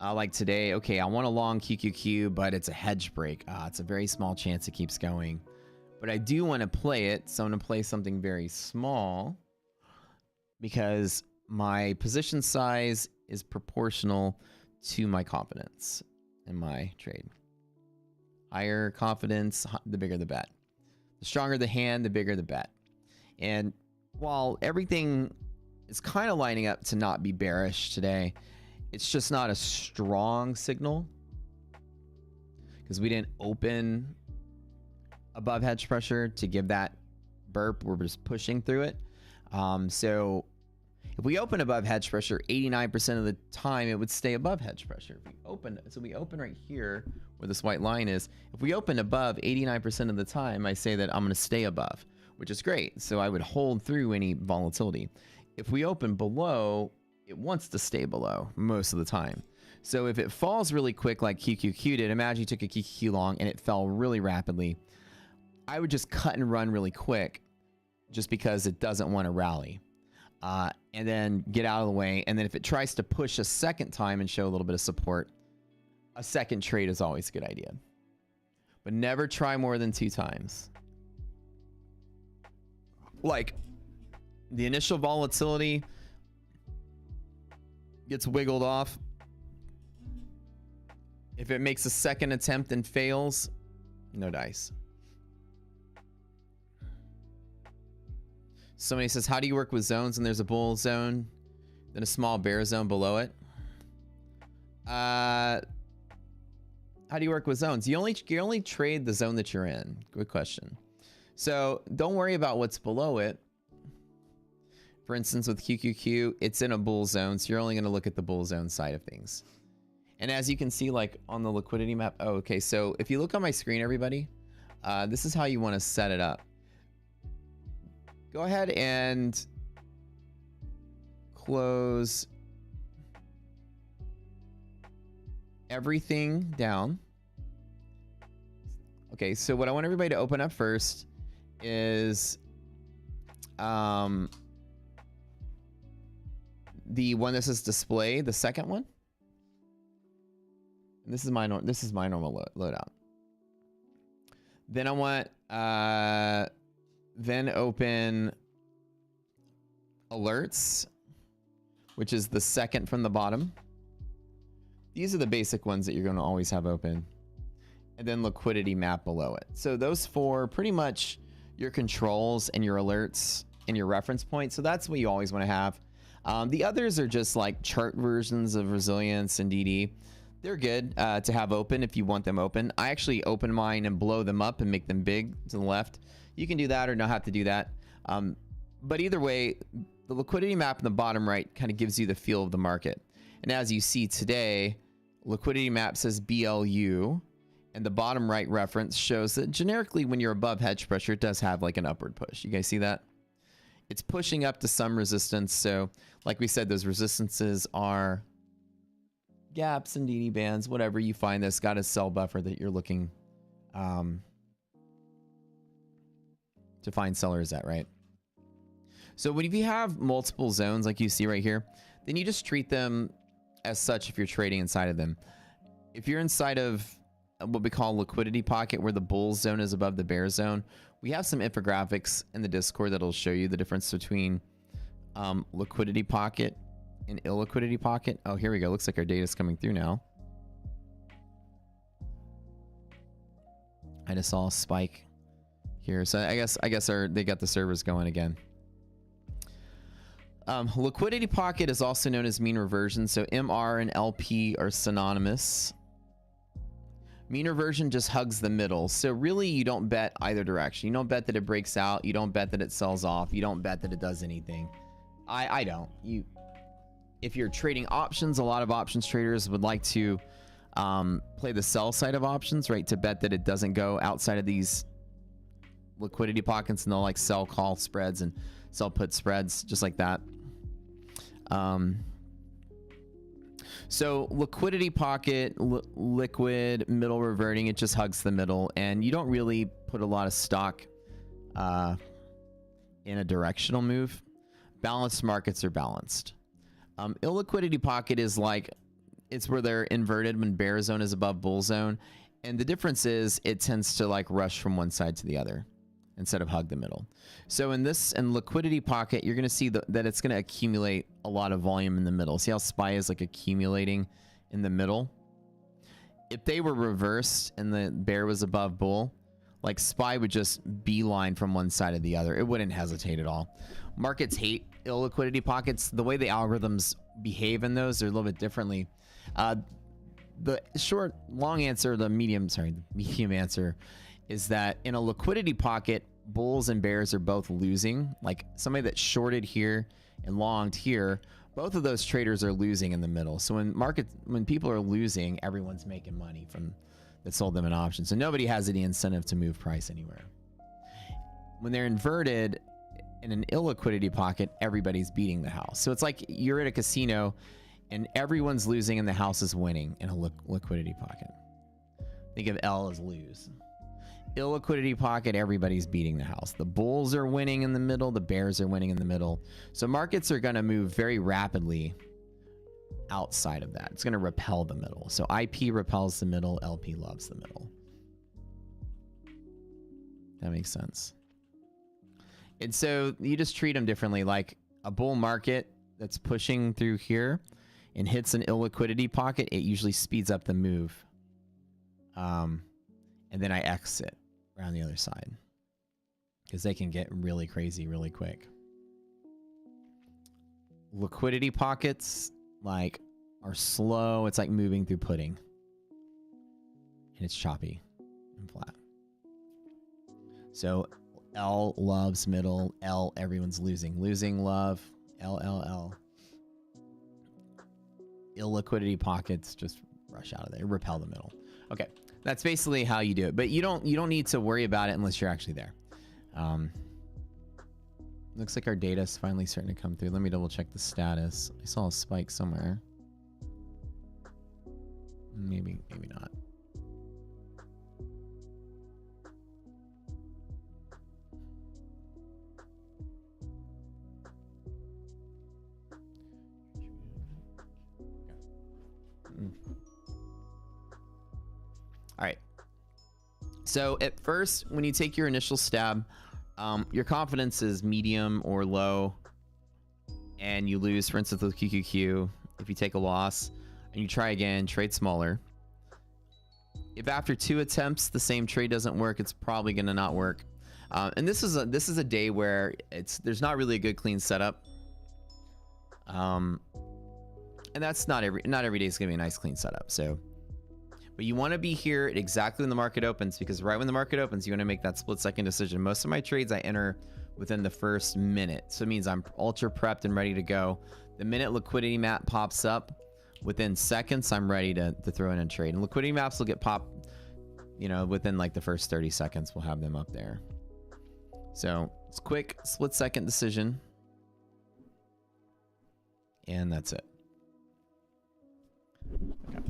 like today, okay, I want a long QQQ, but it's a hedge break. It's a very small chance it keeps going. But I do want to play it, so I'm going to play something very small because my position size is proportional to my confidence in my trade. Higher confidence, the bigger the bet. The stronger the hand, the bigger the bet. And while everything it's kind of lining up to not be bearish today. It's just not a strong signal because we didn't open above hedge pressure to give that burp. We're just pushing through it. So if we open above hedge pressure 89% of the time, it would stay above hedge pressure. If we open, so we open right here where this white line is. If we open above 89% of the time, I say that I'm going to stay above, which is great. So I would hold through any volatility. If we open below, it wants to stay below most of the time. So if it falls really quick like QQQ did, imagine you took a QQQ long and it fell really rapidly, I would just cut and run really quick just because it doesn't want to rally. And then get out of the way. And then if it tries to push a second time and show a little bit of support, a second trade is always a good idea. But never try more than 2 times. Like, the initial volatility gets wiggled off. If it makes a second attempt and fails, no dice. Somebody says, how do you work with zones? And there's a bull zone, then a small bear zone below it. How do you work with zones? You only trade the zone that you're in. Good question. So don't worry about what's below it. For instance, with QQQ, it's in a bull zone, so you're only going to look at the bull zone side of things. And as you can see, like on the liquidity map, oh, okay, so if you look on my screen, everybody, this is how you want to set it up. Go ahead and close everything down. Okay, so what I want everybody to open up first is the one that says display, the second one. And this is my normal loadout. Then I want then open alerts, which is the second from the bottom. These are the basic ones that you're going to always have open. And then liquidity map below it. So those 4 pretty much your controls and your alerts and your reference points. So that's what you always want to have. The others are just like chart versions of resilience and DD. They're good to have open if you want them open. I actually open mine and blow them up and make them big to the left. You can do that or not have to do that. But either way, the liquidity map in the bottom right kind of gives you the feel of the market. And as you see today, liquidity map says BLU. And the bottom right reference shows that generically when you're above hedge pressure, it does have like an upward push. You guys see that? It's pushing up to some resistance. So like we said, those resistances are gaps and DD bands, whatever you find that's got a sell buffer that you're looking to find sellers at, right? So if you have multiple zones like you see right here, then you just treat them as such if you're trading inside of them. If you're inside of what we call liquidity pocket, where the bull zone is above the bear zone, we have some infographics in the Discord that'll show you the difference between liquidity pocket and illiquidity pocket. Oh, here we go. Looks like our data's coming through now. I just saw a spike here. So I guess they got the servers going again. Liquidity pocket is also known as mean reversion. So MR and LP are synonymous. Mean reversion just hugs the middle. So really you don't bet either direction. You don't bet that it breaks out. You don't bet that it sells off. You don't bet that it does anything. I don't. If you're trading options, a lot of options traders would like to play the sell side of options, right? To bet that it doesn't go outside of these liquidity pockets, and they'll like sell call spreads and sell put spreads just like that. So liquidity pocket, liquid, middle reverting, it just hugs the middle, and you don't really put a lot of stock in a directional move. Balanced markets are balanced. Illiquidity pocket is like, it's where they're inverted when bear zone is above bull zone, and the difference is it tends to like rush from one side to the other instead of hug the middle. So in liquidity pocket, you're going to see that it's going to accumulate a lot of volume in the middle. See how SPY is like accumulating in the middle? If they were reversed and the bear was above bull, like SPY would just beeline from one side to the other. It wouldn't hesitate at all. Markets hate illiquidity pockets. The way the algorithms behave in those, they're a little bit differently. The long answer, the medium answer is that in a liquidity pocket, bulls and bears are both losing. Like somebody that shorted here and longed here, both of those traders are losing in the middle. So when people are losing, everyone's making money from that sold them an option. So nobody has any incentive to move price anywhere. When they're inverted in an illiquidity pocket, everybody's beating the house. So it's like you're at a casino and everyone's losing and the house is winning in a liquidity pocket. Think of L as lose. Illiquidity pocket, everybody's beating the house. The bulls are winning in the middle, the bears are winning in the middle. So markets are going to move very rapidly outside of that. It's going to repel the middle. So IP repels the middle, LP loves the middle. That makes sense. And so you just treat them differently. Like a bull market that's pushing through here and hits an illiquidity pocket, it usually speeds up the move. And then I exit around the other side because they can get really crazy really quick. Liquidity pockets like are slow. It's like moving through pudding and it's choppy and flat. So L loves middle. L, everyone's losing. Losing love. L. Illiquidity pockets just rush out of there. Repel the middle. Okay. That's basically how you do it. But you don't need to worry about it unless you're actually there. Looks like our data is finally starting to come through. Let me double check the status. I saw a spike somewhere. Maybe not. All right. So at first, when you take your initial stab, your confidence is medium or low, and you lose, for instance, with QQQ. If you take a loss and you try again, trade smaller. If after 2 attempts the same trade doesn't work, it's probably going to not work. And this is a day where there's not really a good clean setup. And that's not every day is going to be a nice clean setup. So. But you want to be here at exactly when the market opens, because right when the market opens, you want to make that split-second decision. Most of my trades I enter within the first minute. So it means I'm ultra prepped and ready to go. The minute liquidity map pops up, within seconds, I'm ready to throw in a trade. And liquidity maps will get popped, within like the first 30 seconds, we'll have them up there. So it's quick split-second decision. And that's it. Okay.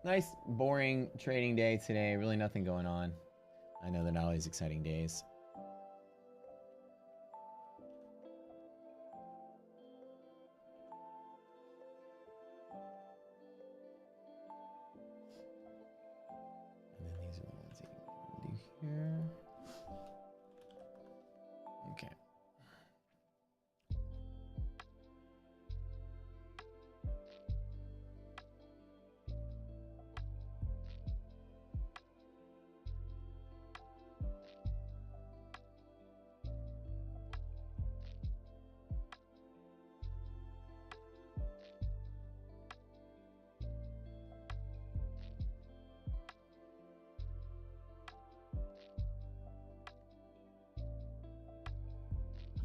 Nice, boring trading day today. Really nothing going on. I know they're not always exciting days. And then these are the ones that you can do here. Okay.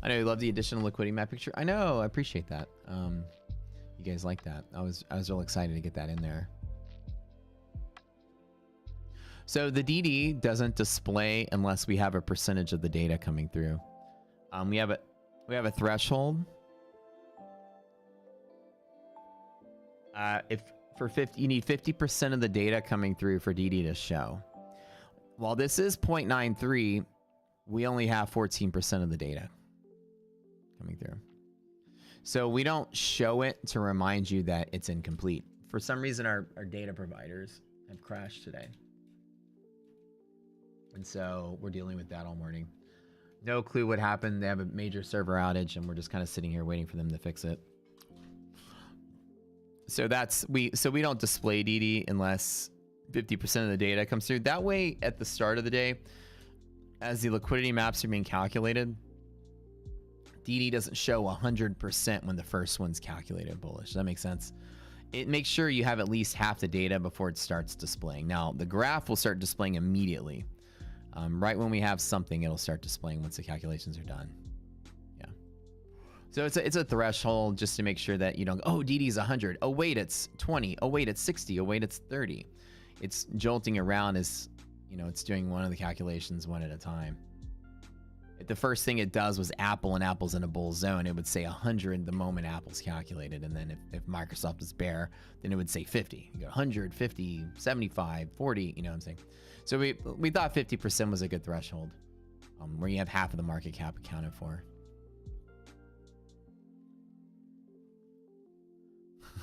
I know you love the additional liquidity map picture. I know, I appreciate that. You guys like that. I was real excited to get that in there. So the DD doesn't display unless we have a percentage of the data coming through. We have a threshold. If for 50, you need 50% of the data coming through for DD to show. While this is 0.93, we only have 14% of the data coming through. So we don't show it to remind you that it's incomplete. For some reason, our data providers have crashed today. And so we're dealing with that all morning. No clue what happened. They have a major server outage and we're just kind of sitting here waiting for them to fix it. So we don't display DD unless 50% of the data comes through. That way, at the start of the day, as the liquidity maps are being calculated, DD doesn't show 100% when the first one's calculated bullish. Does that make sense? It makes sure you have at least half the data before it starts displaying. Now, the graph will start displaying immediately. Right when we have something, it'll start displaying once the calculations are done. Yeah. So it's a threshold just to make sure that you don't go, oh, DD is 100. Oh, wait, it's 20. Oh, wait, it's 60. Oh, wait, it's 30. It's jolting around as, you know, it's doing one of the calculations one at a time. If the first thing it does was Apple and Apple's in a bull zone, it would say 100 the moment Apple's calculated. And then if Microsoft is bear, then it would say 50. You go 100, 50, 75, 40, you know what I'm saying? So we thought 50% was a good threshold, where you have half of the market cap accounted for.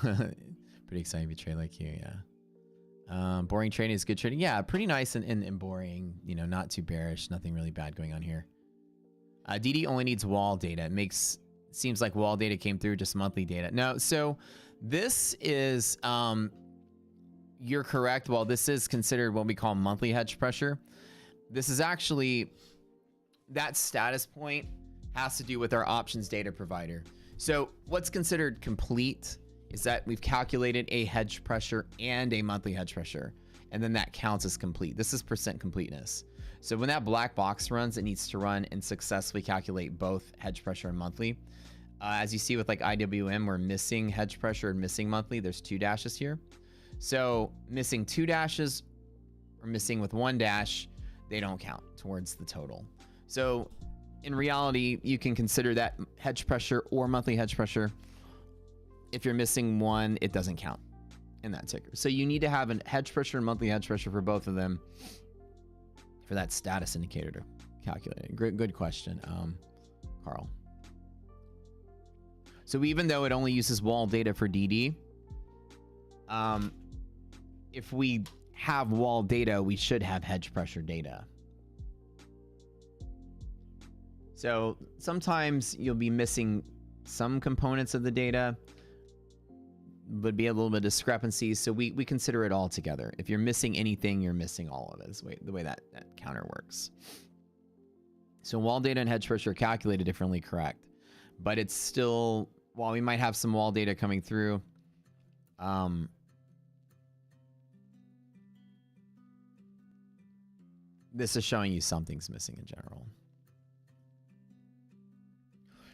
Pretty excited to be trade like you, yeah. Boring trading is good trading. Yeah, pretty nice and boring. You know, not too bearish. Nothing really bad going on here. DD only needs wall data. Seems like wall data came through, just monthly data. No, so this is, you're correct. While this is considered what we call monthly hedge pressure, this is actually, that status point has to do with our options data provider. So what's considered complete is that we've calculated a hedge pressure and a monthly hedge pressure, and then that counts as complete. This is percent completeness. So when that black box runs, it needs to run and successfully calculate both hedge pressure and monthly. As you see with like IWM, we're missing hedge pressure and missing monthly. There's 2 dashes here. So missing 2 dashes or missing with 1 dash, they don't count towards the total. So in reality, you can consider that hedge pressure or monthly hedge pressure. If you're missing one, it doesn't count in that ticker. So you need to have a hedge pressure and monthly hedge pressure for both of them for that status indicator to calculate it. Good question, Carl. So even though it only uses wall data for DD, if we have wall data, we should have hedge pressure data. So sometimes you'll be missing some components of the data, would be a little bit of discrepancies. So we consider it all together. If you're missing anything, you're missing all of it, is the way that counter works. So wall data and hedge pressure are calculated differently, correct. But it's still, while we might have some wall data coming through, this is showing you something's missing in general.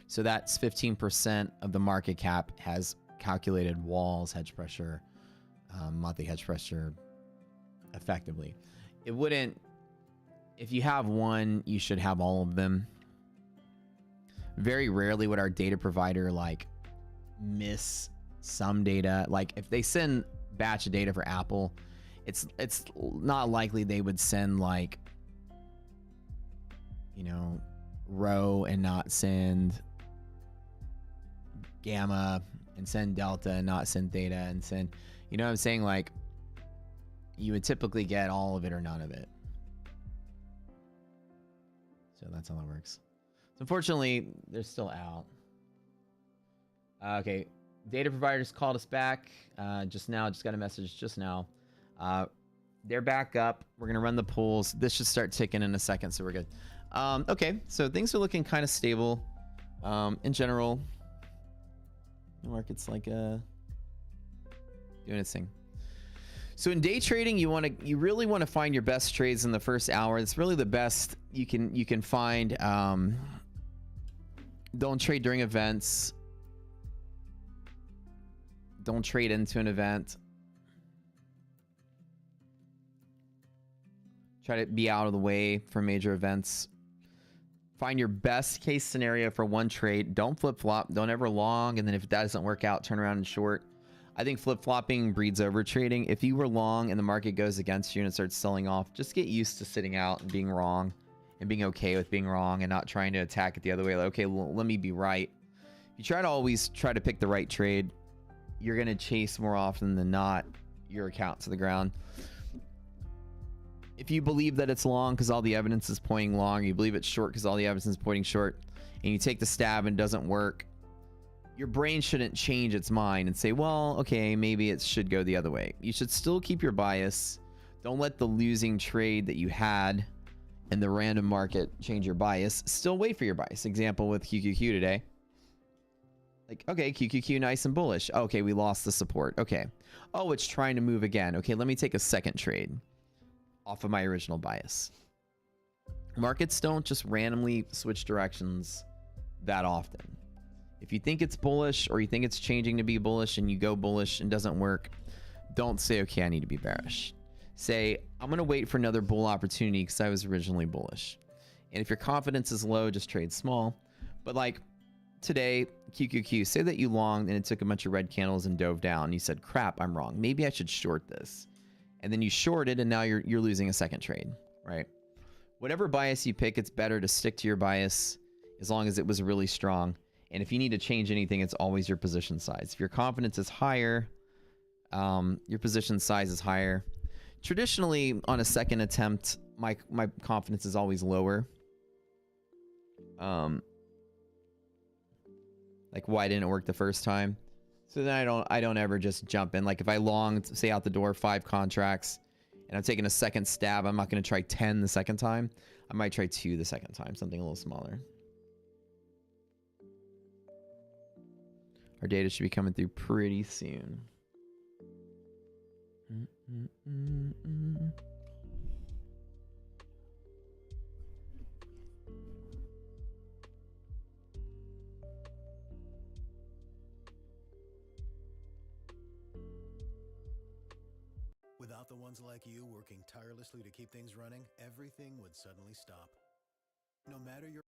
So that's 15% of the market cap has calculated walls, hedge pressure, monthly hedge pressure effectively. It wouldn't, if you have one, you should have all of them. Very rarely would our data provider like miss some data. Like if they send batch of data for Apple, it's not likely they would send like, you know, row and not send gamma, and send delta and not send theta, and send, you know what I'm saying? Like you would typically get all of it or none of it. So that's how that works. So unfortunately, they're still out. Okay, data providers called us back just now. Just got a message just now. They're back up. We're gonna run the pools. This should start ticking in a second, so we're good. Okay, so things are looking kind of stable in general. The market's like doing its thing. So in day trading, you really want to find your best trades in the first hour. It's really the best you can find Don't trade during events. Don't trade into an event. Try to be out of the way for major events. Find your best case scenario for one trade. Don't flip-flop. Don't ever long. And then if that doesn't work out, turn around and short. I think flip-flopping breeds over trading. If you were long and the market goes against you and it starts selling off, just get used to sitting out and being wrong and being okay with being wrong and not trying to attack it the other way. Like, okay, well, let me be right. If you try to always try to pick the right trade, you're going to chase more often than not your account to the ground. If you believe that it's long because all the evidence is pointing long, you believe it's short because all the evidence is pointing short, and you take the stab and it doesn't work, your brain shouldn't change its mind and say, well, okay, maybe it should go the other way. You should still keep your bias. Don't let the losing trade that you had in the random market change your bias. Still wait for your bias. Example with QQQ today. Like, okay, QQQ nice and bullish. Okay, we lost the support. Okay. Oh, it's trying to move again. Okay, let me take a second trade off of my original bias. Markets don't just randomly switch directions that often. If you think it's bullish or you think it's changing to be bullish and you go bullish and doesn't work, don't say, okay, I need to be bearish. Say, I'm going to wait for another bull opportunity because I was originally bullish. And if your confidence is low, just trade small. But like today, QQQ, say that you longed and it took a bunch of red candles and dove down. You said, crap, I'm wrong. Maybe I should short this. And then you shorted and now you're losing a second trade, right? Whatever bias you pick, it's better to stick to your bias as long as it was really strong. And if you need to change anything, it's always your position size. If your confidence is higher, your position size is higher. Traditionally, on a second attempt, my confidence is always lower. Like why didn't it work the first time? So then I don't ever just jump in. Like if I longed, say out the door 5 contracts, and I'm taking a second stab, I'm not going to try 10 the second time. I might try 2 the second time, something a little smaller. Our data should be coming through pretty soon. Without the ones like you working tirelessly to keep things running, everything would suddenly stop. No matter your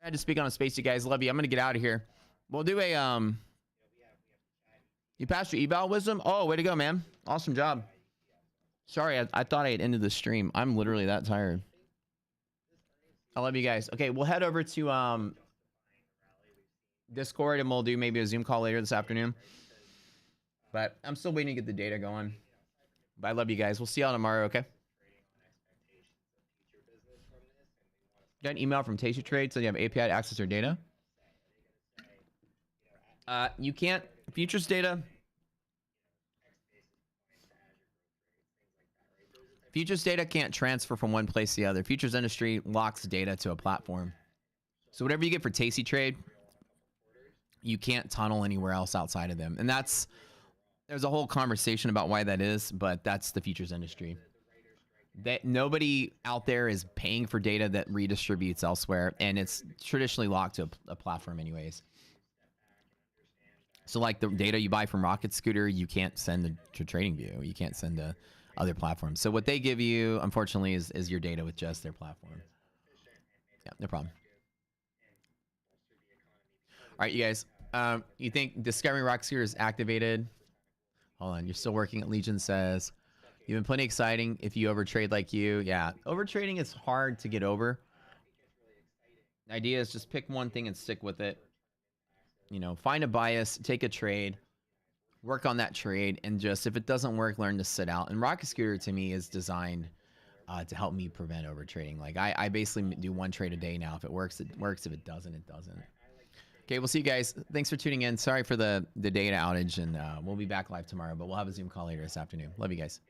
I had to speak on a space, you guys. Love you. I'm gonna get out of here. We'll do a You passed your eval, Wisdom? Oh, way to go, man. Awesome job. Sorry, I thought I had ended the stream. I'm literally that tired. I love you guys. Okay, we'll head over to Discord and we'll do maybe a Zoom call later this afternoon. But I'm still waiting to get the data going. But I love you guys. We'll see y'all tomorrow, okay? Got an email from Tasty Trade so you have API to access their data. You can't futures data. Futures data can't transfer from one place to the other. Futures industry locks data to a platform. So whatever you get for Tasty Trade, you can't tunnel anywhere else outside of them. And there's a whole conversation about why that is, but that's the futures industry. That nobody out there is paying for data that redistributes elsewhere, and it's traditionally locked to a platform anyways. So like the data you buy from Rocket Scooter, you can't send to TradingView. You can't send to other platforms. So what they give you, unfortunately, is your data with just their platform. Yeah, no problem. All right, you guys. You think Discovering Rocket Scooter is activated? Hold on, you're still working at Legion says. You've been plenty exciting if you overtrade like you. Yeah, overtrading is hard to get over. The idea is just pick one thing and stick with it. You know, find a bias, take a trade, work on that trade, and just, if it doesn't work, learn to sit out. And Rocket Scooter, to me, is designed to help me prevent overtrading. Like, I basically do one trade a day now. If it works, it works. If it doesn't, it doesn't. Okay, we'll see you guys. Thanks for tuning in. Sorry for the data outage, and we'll be back live tomorrow, but we'll have a Zoom call later this afternoon. Love you guys.